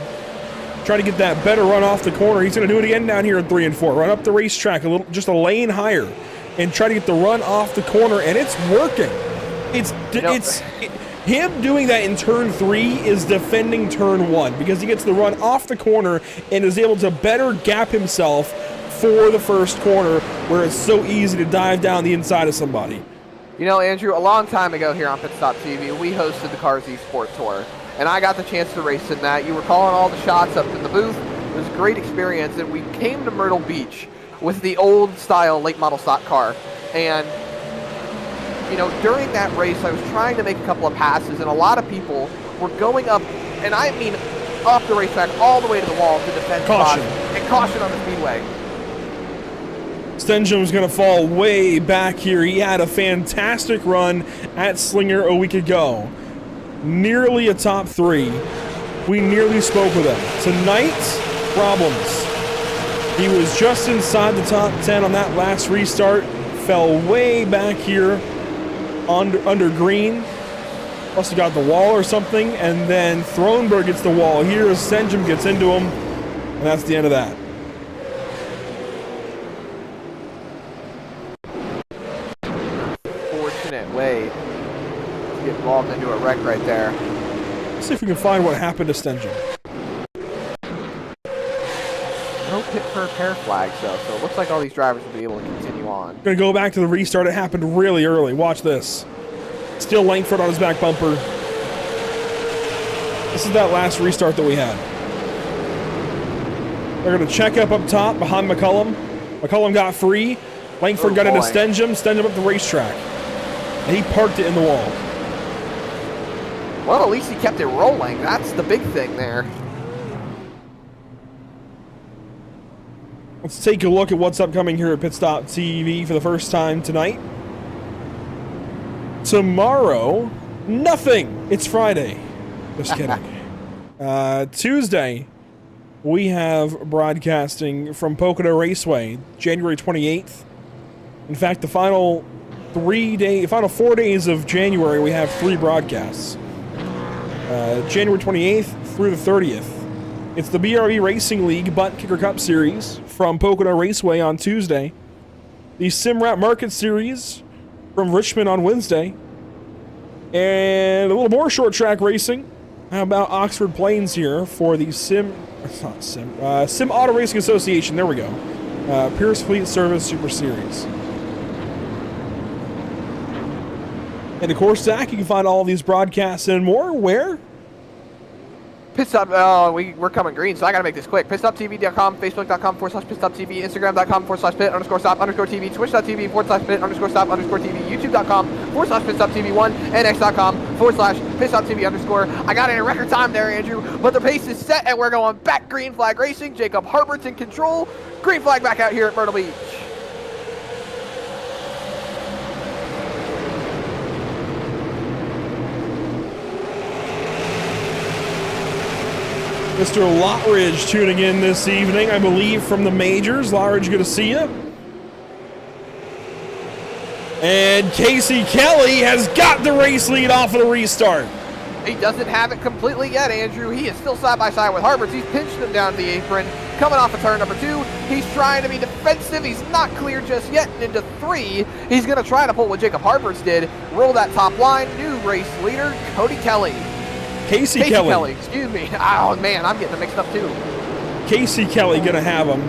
Trying to get that better run off the corner. He's going to do it again down here in 3 and 4. Run up the racetrack just a lane higher and try to get the run off the corner, and it's working. Him doing that in turn 3 is defending turn 1 because he gets the run off the corner and is able to better gap himself for the first corner where it's so easy to dive down the inside of somebody. You know, Andrew, a long time ago here on Pit Stop TV, we hosted the Cars eSport Tour, and I got the chance to race in that. You were calling all the shots up in the booth. It was a great experience, and we came to Myrtle Beach with the old style late model stock car, and you know, during that race, I was trying to make a couple of passes, and a lot of people were going up, and I mean up the racetrack all the way to the wall to defend caution. And caution on the speedway. Stenjum's going to fall way back here. He had a fantastic run at Slinger a week ago. Nearly a top 3. We nearly spoke with him. Tonight, problems. He was just inside the top 10 on that last restart. Fell way back here under green. Must have got the wall or something. And then Thronberg gets the wall here. Stenjum gets into him. And that's the end of that. Way to get involved into a wreck right there. Let's see if we can find what happened to Stenjum. No pit for repair flags though, so it looks like all these drivers will be able to continue on. Gonna go back to the restart. It happened really early. Watch this. Still Langford on his back bumper. This is that last restart that we had. They're gonna check up top behind McCullum. McCullum got free. Langford got into Stenjum. Stenjum up the racetrack. And he parked it in the wall. Well, at least he kept it rolling. That's the big thing there. Let's take a look at what's upcoming here at Pit Stop TV for the first time tonight. Tomorrow, nothing. It's Friday. Just kidding. Tuesday, we have broadcasting from Pocono Raceway, January 28th. In fact, the final 4 days of January, we have 3 broadcasts. January 28th through the 30th. It's the BRE Racing League Butt Kicker Cup Series from Pocono Raceway on Tuesday. The SimRap Market Series from Richmond on Wednesday. And a little more short track racing. How about Oxford Plains here for the Sim Auto Racing Association. There we go. Pierce Fleet Service Super Series. And of course, Zach, you can find all of these broadcasts and more. Where? Pit Stop, oh, we're coming green, so I gotta make this quick. PitStopTV.com, Facebook.com/PitStopTV, Instagram.com/PitStop_TV, Twitch.tv/Pit_Stop_TV, YouTube.com/PitStopTV1, and X.com/PitStopTV_. I got it in record time there, Andrew, but the pace is set and we're going back green flag racing. Jacob Harbert's in control. Green flag back out here at Myrtle Beach. Mr. Lottridge tuning in this evening, I believe, from the majors. Lottridge, good to see you. And Casey Kelly has got the race lead off of the restart. He doesn't have it completely yet, Andrew. He is still side by side with Harberts. He's pinched him down the apron. Coming off of turn number 2. He's trying to be defensive. He's not clear just yet. And into 3, he's going to try to pull what Jacob Harberts did. Roll that top line. New race leader, Cody Kelly. Casey Kelly. Excuse me. Oh, man, I'm getting them mixed up, too. Casey Kelly going to have him.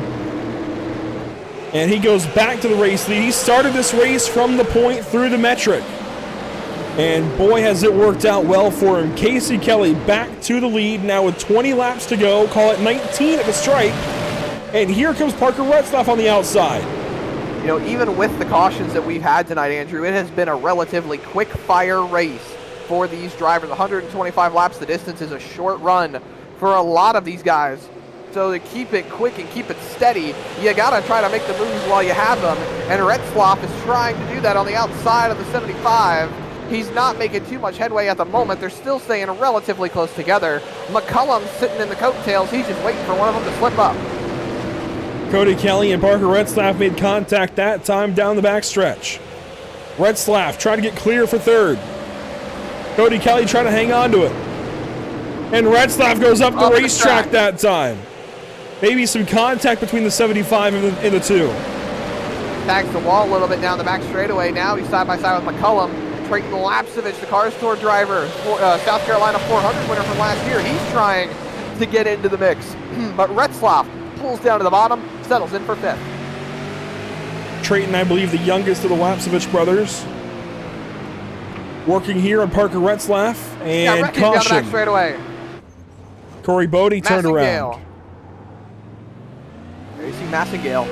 And he goes back to the race lead. He started this race from the point through the metric. And boy, has it worked out well for him. Casey Kelly back to the lead now with 20 laps to go. Call it 19 at the stripe. And here comes Parker Retzlaff on the outside. You know, even with the cautions that we've had tonight, Andrew, it has been a relatively quick-fire race for these drivers. 125 laps, the distance is a short run for a lot of these guys. So to keep it quick and keep it steady, you gotta try to make the moves while you have them. And Retzlaff is trying to do that on the outside of the 75. He's not making too much headway at the moment. They're still staying relatively close together. McCullum's sitting in the coattails. He's just waiting for one of them to slip up. Cody Kelly and Parker Retzlaff made contact that time down the backstretch. Retzlaff trying to get clear for third. Cody Kelly trying to hang on to it. And Retzlaff goes up the racetrack that time. Maybe some contact between the 75 and the 2. Tags the wall a little bit down the back straightaway. Now he's side by side with McCullum. Trayton Lapsevich, the Cars Tour driver, South Carolina 400 winner from last year. He's trying to get into the mix. But Retzlaff pulls down to the bottom, settles in for 5th. Trayton, I believe, the youngest of the Lapsevich brothers. Working here on Parker Retzlaff. And caution. Down the back straightaway. Corey Bodie turned around. There you see Massengale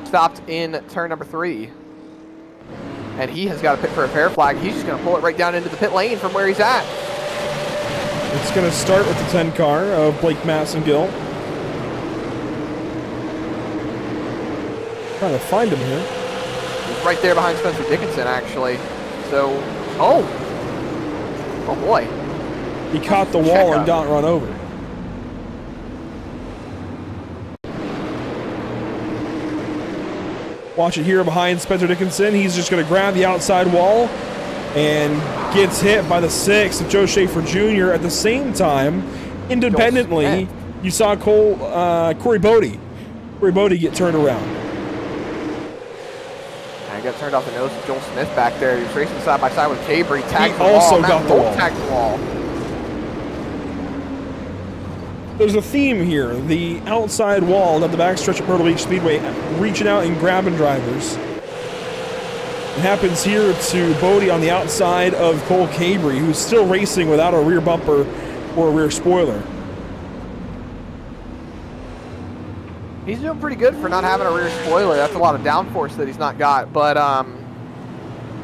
stopped in turn number 3. And he has got to pit for a fair flag. He's just going to pull it right down into the pit lane from where he's at. It's going to start with the 10 car of Blake Massengill. Trying to find him here. He's right there behind Spencer Dickinson, actually. So, oh boy. He caught the wall and got run over. Watch it here behind Spencer Dickinson. He's just going to grab the outside wall and gets hit by the 6 of Joe Schaefer Jr. At the same time, independently, you saw Corey Bodie. Corey Bodie get turned around. I got turned off the nose with Joel Smith back there. He was racing side by side with Cabry. Tagged the also wall. got the wall. Tagged the wall. There's a theme here. The outside wall at the backstretch of Myrtle Beach Speedway reaching out and grabbing drivers. It happens here to Bodie on the outside of Cole Cabry, who's still racing without a rear bumper or a rear spoiler. He's doing pretty good for not having a rear spoiler. That's a lot of downforce that he's not got. But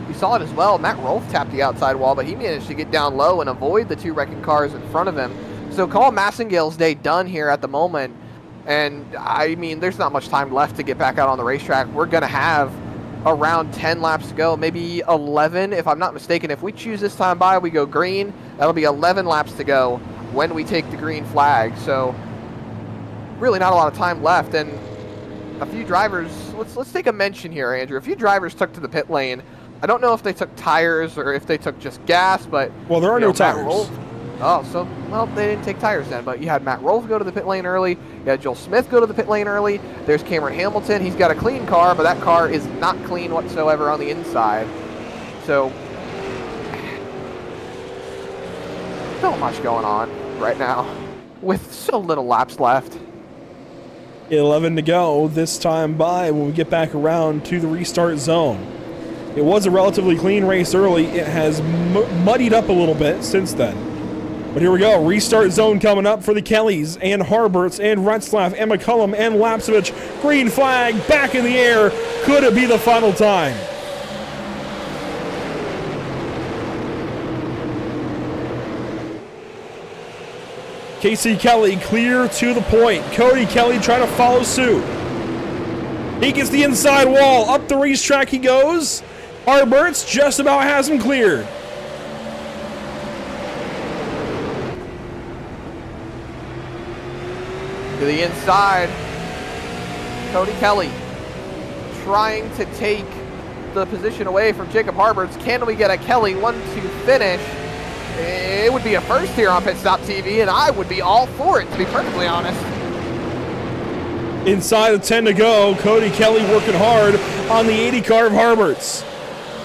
you saw it as well. Matt Rolfe tapped the outside wall, but he managed to get down low and avoid the 2 wrecking cars in front of him. So call Massengale's day done here at the moment. And, I mean, there's not much time left to get back out on the racetrack. We're going to have around 10 laps to go, maybe 11, if I'm not mistaken. If we choose this time by, we go green. That'll be 11 laps to go when we take the green flag. So really not a lot of time left. And a few drivers, let's take a mention here, Andrew. A few drivers took to the pit lane. I don't know if they took tires or if they took just gas, but... Well, there are no tires. Well, they didn't take tires then, but you had Matt Rolfe go to the pit lane early. You had Joel Smith go to the pit lane early. There's Cameron Hamilton. He's got a clean car, but that car is not clean whatsoever on the inside. So, so much going on right now with so little laps left. 11 to go this time by when we get back around to the restart zone. It was a relatively clean race early. It has muddied up a little bit since then. But here we go, restart zone coming up for the Kellys and Harberts and Retzlaff and McCullum and Lapsevich. Green flag back in the air. Could it be the final time? Casey Kelly clear to the point. Cody Kelly trying to follow suit. He gets the inside wall. Up the racetrack he goes. Harberts just about has him cleared. To the inside, Cody Kelly trying to take the position away from Jacob Harberts. Can we get a Kelly 1-2 finish? It would be a first here on Pit Stop TV, and I would be all for it, to be perfectly honest. Inside of 10 to go, Cody Kelly working hard on the 80 car of Harberts.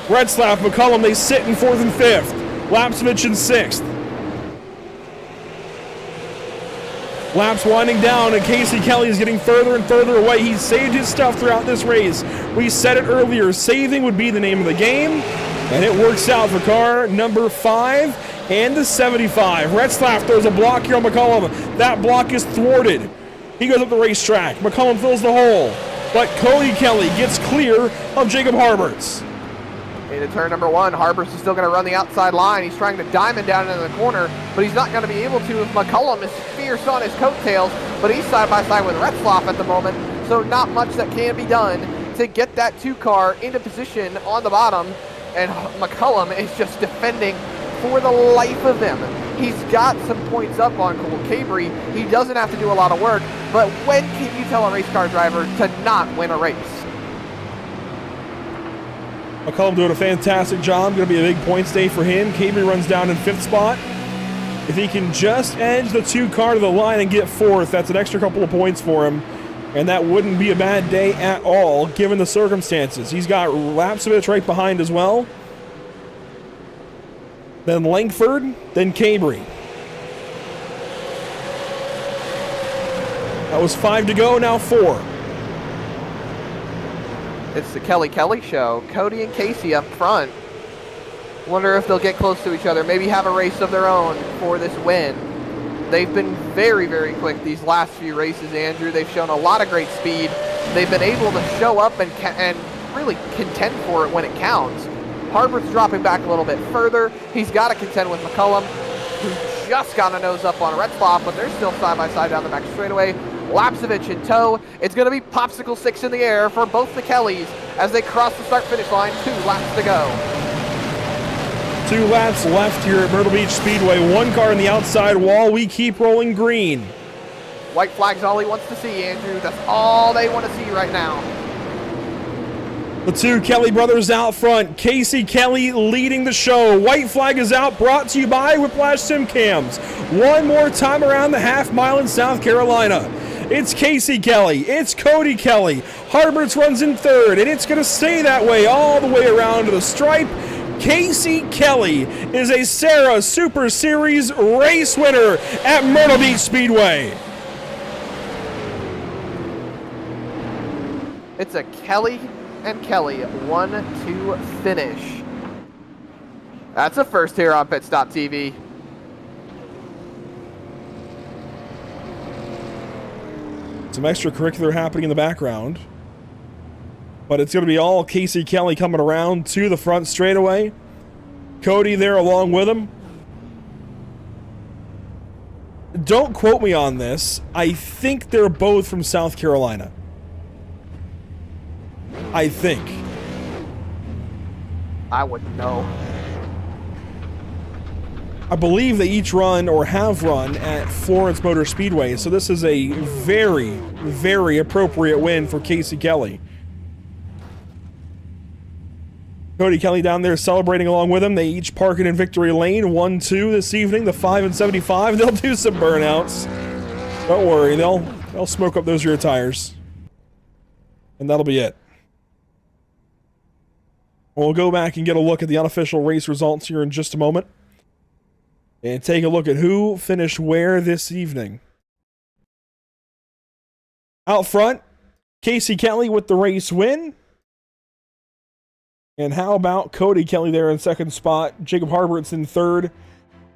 Retzlaff, McCullum, they sit in 4th and 5th. Lapsevich in 6th. Laps winding down, and Casey Kelly is getting further and further away. He's saved his stuff throughout this race. We said it earlier, saving would be the name of the game, and it works out for car number 5 and the 75. Retzlaff throws a block here on McCullum. That block is thwarted. He goes up the racetrack. McCullum fills the hole, but Cody Kelly gets clear of Jacob Harberts. Into turn number 1, Harberts is still going to run the outside line. He's trying to diamond down into the corner, but he's not going to be able to if McCullum is fierce on his coattails, but he's side by side with Retzlaff at the moment, so not much that can be done to get that 2 car into position on the bottom, and McCullum is just defending for the life of him. He's got some points up on Cole Cabry. He doesn't have to do a lot of work, but when can you tell a race car driver to not win a race? McCullum doing a fantastic job. Going to be a big points day for him. Cabry runs down in 5th spot. If he can just edge the 2 car to the line and get 4th, that's an extra couple of points for him. And that wouldn't be a bad day at all, given the circumstances. He's got Lapsevich right behind as well. Then Langford, then Cabry. That was 5 to go, now 4. It's the Kelly show. Cody and Casey up front. Wonder if they'll get close to each other, maybe have a race of their own for this win. They've been very, very quick these last few races, Andrew. They've shown a lot of great speed. They've been able to show up and really contend for it when it counts. Harbert's dropping back a little bit further. He's got to contend with McCullum, who just got a nose up on a red spot, but they're still side by side down the back straightaway. Lapsevich in tow. It's going to be Popsicle 6 in the air for both the Kellys as they cross the start-finish line. 2 laps to go. 2 laps left here at Myrtle Beach Speedway. 1 car in the outside wall. We keep rolling green. White flag's all he wants to see, Andrew. That's all they want to see right now. The 2 Kelly brothers out front. Casey Kelly leading the show. White flag is out, brought to you by Whiplash Sim Cams. One more time around the half mile in South Carolina. It's Casey Kelly. It's Cody Kelly. Harberts runs in 3rd, and it's going to stay that way all the way around to the stripe. Casey Kelly is a SARA Super Series race winner at Myrtle Beach Speedway. It's a Kelly and Kelly 1-2 finish. That's a first here on Pit Stop TV. Some extracurricular happening in the background. But it's going to be all Casey Kelly coming around to the front straightaway. Cody there along with him. Don't quote me on this. I think they're both from South Carolina. I think. I wouldn't know. I believe they each run or have run at Florence Motor Speedway, so this is a very, very appropriate win for Casey Kelly. Cody Kelly down there celebrating along with him. They each parking in victory lane. 1-2 this evening. The 5 and 75. They'll do some burnouts. Don't worry. They'll smoke up those rear tires. And that'll be it. We'll go back and get a look at the unofficial race results here in just a moment. And take a look at who finished where this evening. Out front, Casey Kelly with the race win. And how about Cody Kelly there in 2nd spot, Jacob Harberts in 3rd,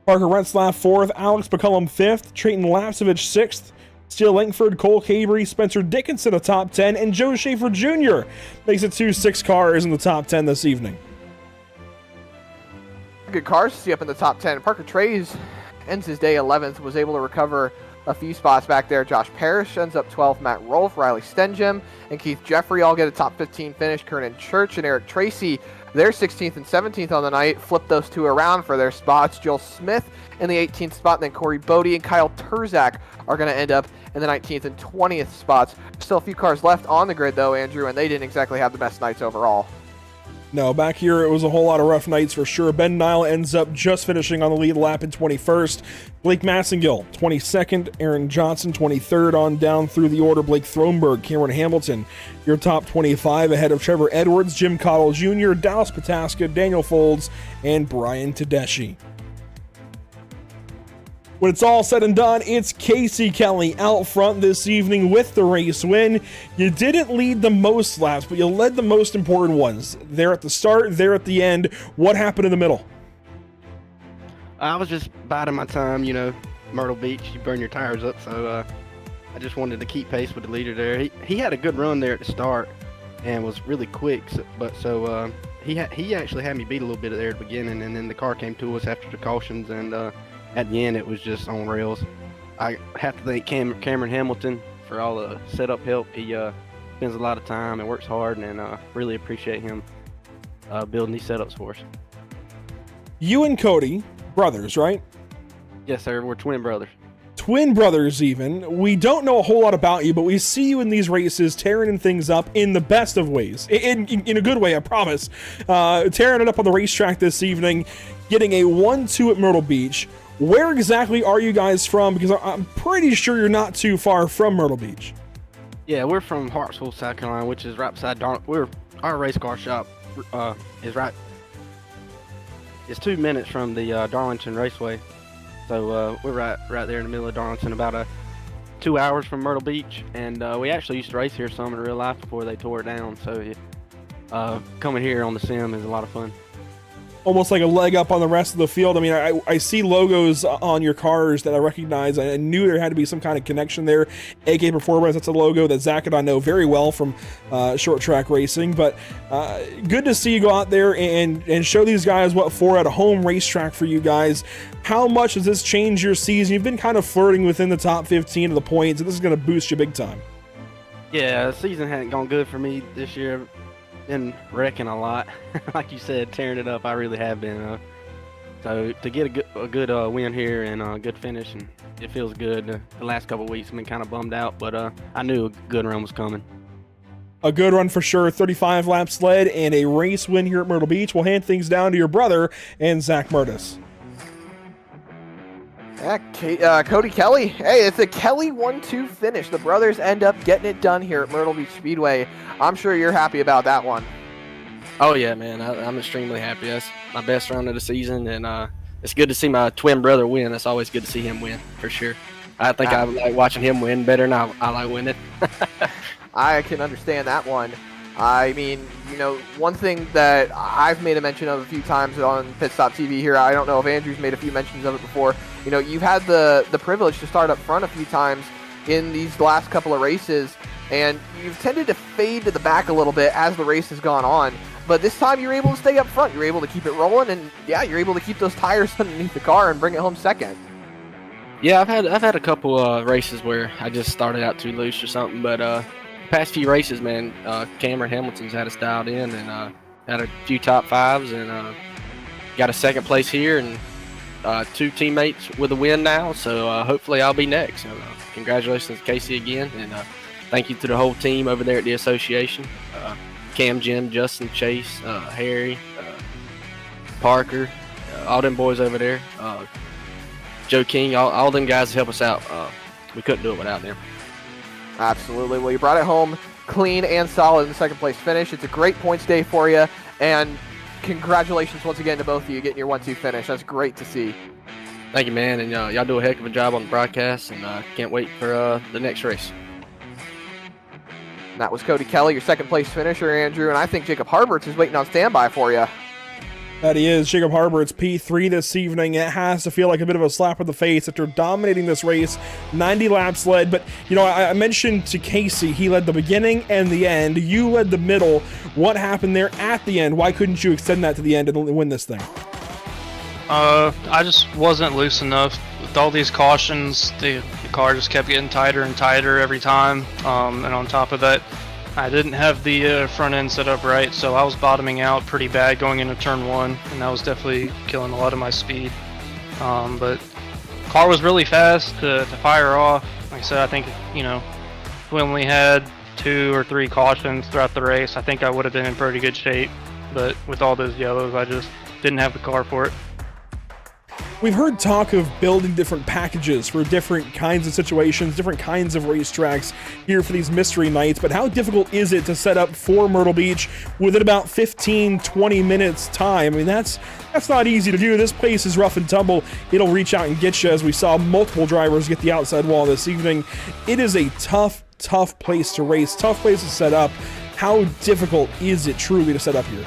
Parker Retzlaff 4th, Alex McCullum 5th, Trayton Lapsevich 6th, Steele Langford, Cole Cabry, Spencer Dickinson a top 10, and Joe Schaefer Jr. makes it 2-6 cars in the top 10 this evening. Good cars to see up in the top 10. Parker Trays ends his day 11th, was able to recover a few spots back there. Josh Parrish ends up 12th. Matt Rolfe, Riley Stengham, and Keith Jeffrey all get a top 15 finish. Kernan Church and Eric Tracy, they're 16th and 17th on the night. Flip those 2 around for their spots. Joel Smith in the 18th spot, and then Corey Bodie and Kyle Turzak are going to end up in the 19th and 20th spots. Still a few cars left on the grid, though, Andrew, and they didn't exactly have the best nights overall. No, back here it was a whole lot of rough nights for sure. Ben Nile ends up just finishing on the lead lap in 21st. Blake Massengill, 22nd. Aaron Johnson, 23rd on down through the order. Blake Thronberg, Cameron Hamilton, your top 25 ahead of Trevor Edwards, Jim Cottle Jr., Dallas Pataska, Daniel Folds, and Brian Tedeschi. When it's all said and done, it's Casey Kelly out front this evening with the race win. You didn't lead the most laps, but you led the most important ones. There at the start, there at the end. What happened in the middle? I was just biding my time, Myrtle Beach, you burn your tires up, so I just wanted to keep pace with the leader there. He had a good run there at the start and was really quick, so he actually had me beat a little bit there at the beginning, and then the car came to us after the cautions, and at the end, it was just on rails. I have to thank Cameron Hamilton for all the setup help. He spends a lot of time and works hard, and really appreciate him building these setups for us. You and Cody, brothers, right? Yes, sir. We're twin brothers. twin brothers even. We don't know a whole lot about you, but we see you in these races tearing things up in the best of ways. In a good way, I promise. Tearing it up on the racetrack this evening, getting a 1-2 at Myrtle Beach. Where exactly are you guys from? Because I'm pretty sure you're not too far from Myrtle Beach. Yeah, we're from Hartsville, South Carolina, which is right beside our race car shop is right. It's 2 minutes from the Darlington Raceway, so we're right there in the middle of Darlington, about 2 hours from Myrtle Beach, and we actually used to race here some in real life before they tore it down. So coming here on the sim is a lot of fun. Almost like a leg up on the rest of the field. I mean, I see logos on your cars that I recognize. I knew there had to be some kind of connection there. AK Performance, that's a logo that Zach and I know very well from short track racing. But good to see you go out there and show these guys what for at a home racetrack for you guys. How much does this change your season? You've been kind of flirting within the top 15 of the points, and this is going to boost you big time. Yeah, the season hadn't gone good for me this year. Been wrecking a lot. Like you said, tearing it up. I really have been. So to get a good win here and a good finish, and it feels good. The last couple of weeks I've been kind of bummed out, but I knew a good run was coming. A good run for sure. 35 lap sled and a race win here at Myrtle Beach. We'll hand things down to your brother and Zach Murtis. Yeah, Cody Kelly. Hey, it's a Kelly 1-2 finish. The brothers end up getting it done here at Myrtle Beach Speedway. I'm sure you're happy about that one. Oh yeah, man, I'm extremely happy. That's my best run of the season, and it's good to see my twin brother win. It's always good to see him win, for sure. I think I like watching him win better than I like winning. I can understand that one. I mean, you know, one thing that I've made a mention of a few times on Pit Stop TV here, I don't know if Andrew's made a few mentions of it before. You know, you've had the privilege to start up front a few times in these last couple of races, and you've tended to fade to the back a little bit as the race has gone on. But this time you're able to stay up front. You're able to keep it rolling, and yeah, you're able to keep those tires underneath the car and bring it home second. Yeah, I've had a couple races where I just started out too loose or something, but the past few races, man, Cameron Hamilton's had us dialed in and had a few top fives and got a second place here and 2 teammates with a win now. So hopefully I'll be next. So, congratulations to Casey again, and thank you to the whole team over there at the association. Cam, Jim, Justin, Chase, Harry, Parker, all them boys over there. Joe King, all them guys help us out. We couldn't do it without them. Absolutely. Well, you brought it home clean and solid in the second place finish. It's a great points day for you, and congratulations once again to both of you getting your 1-2 finish. That's great to see. Thank you, man, and y'all do a heck of a job on the broadcast, and can't wait for the next race. And that was Cody Kelly, your second place finisher, Andrew, and I think Jacob Harberts is waiting on standby for you. That he is. Jacob Harberts, P3 this evening. It has to feel like a bit of a slap in the face after dominating this race. 90 laps led, but you know, I mentioned to Casey, he led the beginning and the end. You led the middle. What happened there at the end? Why couldn't you extend that to the end and win this thing? I just wasn't loose enough. With all these cautions, the car just kept getting tighter and tighter every time. And on top of that, I didn't have the front end set up right, so I was bottoming out pretty bad going into turn 1, and that was definitely killing a lot of my speed. But car was really fast to fire off. Like I said, I think, you know, if we only had 2 or 3 cautions throughout the race, I think I would have been in pretty good shape. But with all those yellows, I just didn't have the car for it. We've heard talk of building different packages for different kinds of situations, different kinds of racetracks here for these mystery nights, but how difficult is it to set up for Myrtle Beach within about 15-20 minutes time? I mean, that's not easy to do. This place is rough and tumble. It'll reach out and get you, as we saw multiple drivers get the outside wall this evening. It is a tough place to race, tough place to set up. How difficult is it truly to set up here?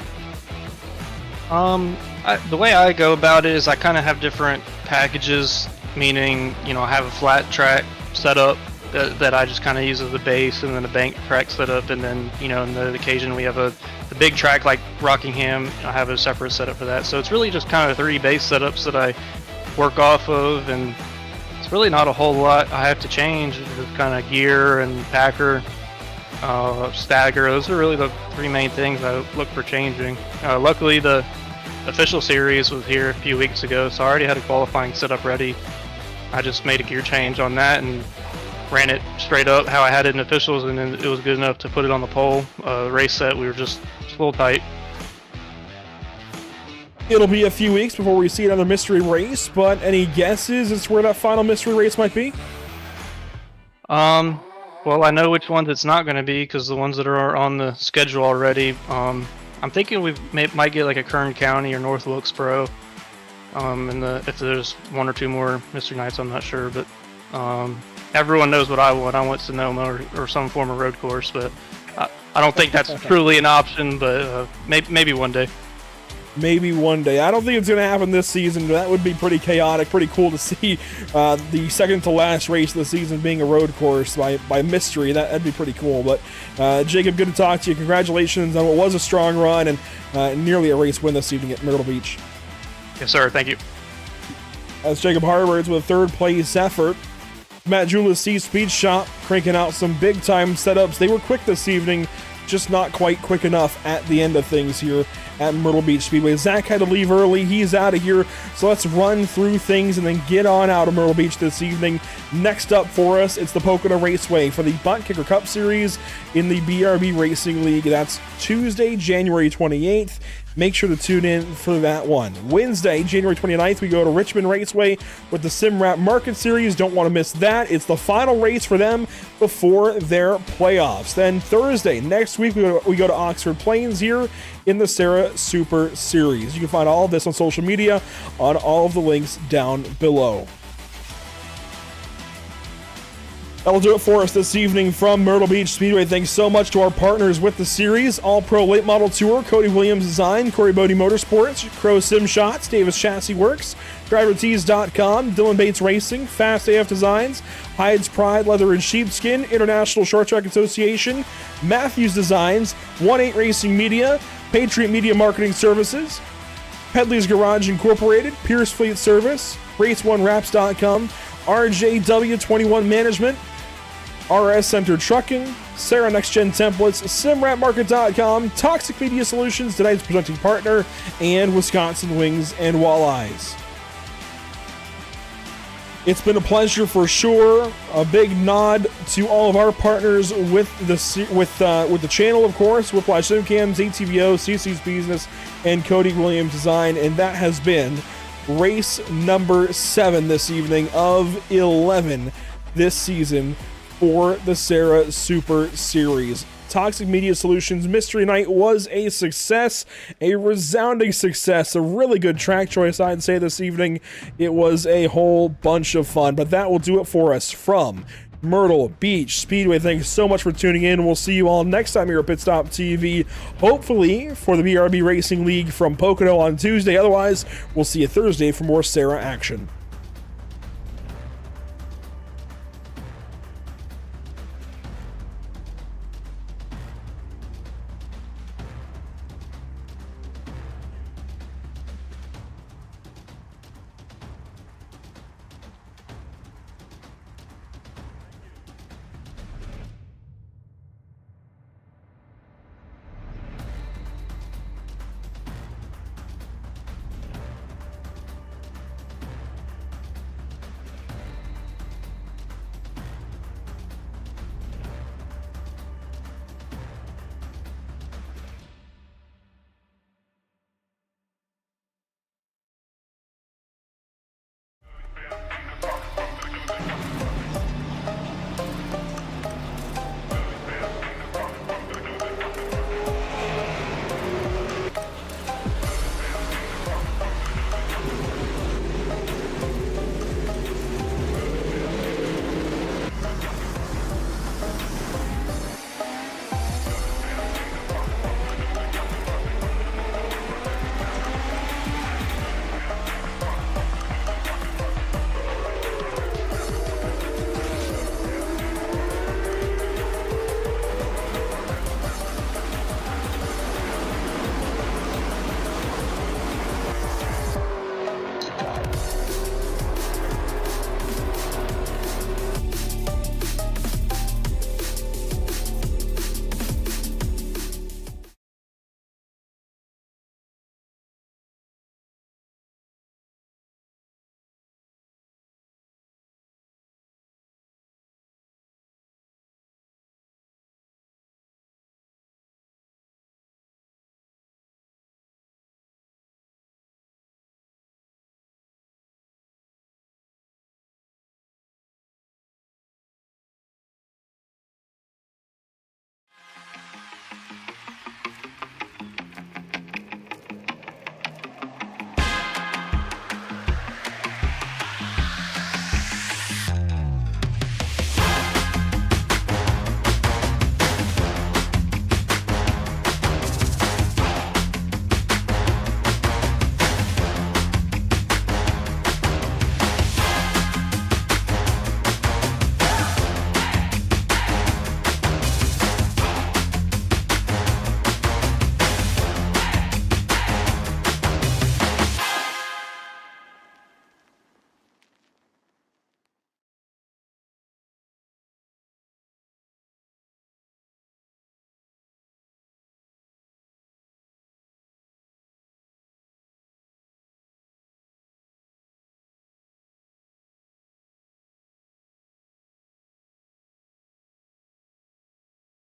The way I go about it is I kind of have different packages, meaning, you know, I have a flat track setup that I just kind of use as a base, and then a bank track setup, and then, you know, on the occasion we have the big track like Rockingham. I have a separate setup for that. So it's really just kind of 3 base setups that I work off of, and it's really not a whole lot I have to change. It's kind of gear and packer, stagger. Those are really the 3 main things I look for changing. Luckily, the official series was here a few weeks ago, so I already had a qualifying setup ready. I just made a gear change on that and ran it straight up how I had it in officials, and then it was good enough to put it on the pole. Race set, we were just a little tight. It'll be a few weeks before we see another mystery race, but any guesses as to where that final mystery race might be? Well, I know which ones it's not going to be because the ones that are on the schedule already. I'm thinking we might get like a Kern County or North Wilkesboro. If there's one or two more mystery nights, I'm not sure, but everyone knows what I want. I want Sonoma or some form of road course, but I don't think that's truly an option. But maybe one day. Maybe one day. I don't think it's going to happen this season. That would be pretty chaotic, pretty cool to see the second to last race of the season being a road course by mystery. That'd be pretty cool. But Jacob, good to talk to you. Congratulations on what was a strong run and nearly a race win this evening at Myrtle Beach. Yes, sir. Thank you. That's Jacob Harvards with a third place effort. Matt Julis C Speed Shop cranking out some big time setups. They were quick this evening, just not quite quick enough at the end of things here at Myrtle Beach Speedway. Zach had to leave early. He's out of here. So let's run through things and then get on out of Myrtle Beach this evening. Next up for us, it's the Pocono Raceway for the Butt Kicker Cup Series in the BRB Racing League. That's Tuesday, January 28th. Make sure to tune in for that one. Wednesday, January 29th, we go to Richmond Raceway with the SimRap Market Series. Don't want to miss that. It's the final race for them before their playoffs. Then Thursday, next week, we go to Oxford Plains here in the SARA Super Series. You can find all of this on social media on all of the links down below. That will do it for us this evening from Myrtle Beach Speedway. Thanks so much to our partners with the series: All Pro Late Model Tour, Cody Williams Design, Corey Bodie Motorsports, Crow Sim Shots, Davis Chassis Works, DriverTees.com, Dylan Bates Racing, Fast AF Designs, Hyde's Pride Leather and Sheepskin, International Short Track Association, Matthews Designs, 1-8 Racing Media, Patriot Media Marketing Services, Pedley's Garage Incorporated, Pierce Fleet Service, Race1Wraps.com, RJW21 Management, RS Center Trucking, SARA Next Gen Templates, SimRapMarket.com, Toxic Media Solutions, tonight's presenting partner, and Wisconsin Wings and Walleyes. It's been a pleasure for sure. A big nod to all of our partners with the channel, of course, Whiplash Simcams, ATVO, CC's Business, and Cody Williams Design, and that has been race number 7 this evening of 11 this season for the SARA Super Series. Toxic Media Solutions Mystery Night was a success, a resounding success, a really good track choice, I'd say, this evening. It was a whole bunch of fun, but that will do it for us from Myrtle Beach Speedway. Thanks so much for tuning in. We'll see you all next time here at Pit Stop TV, hopefully for the BRB Racing League from Pocono on Tuesday. Otherwise, we'll see you Thursday for more SARA action.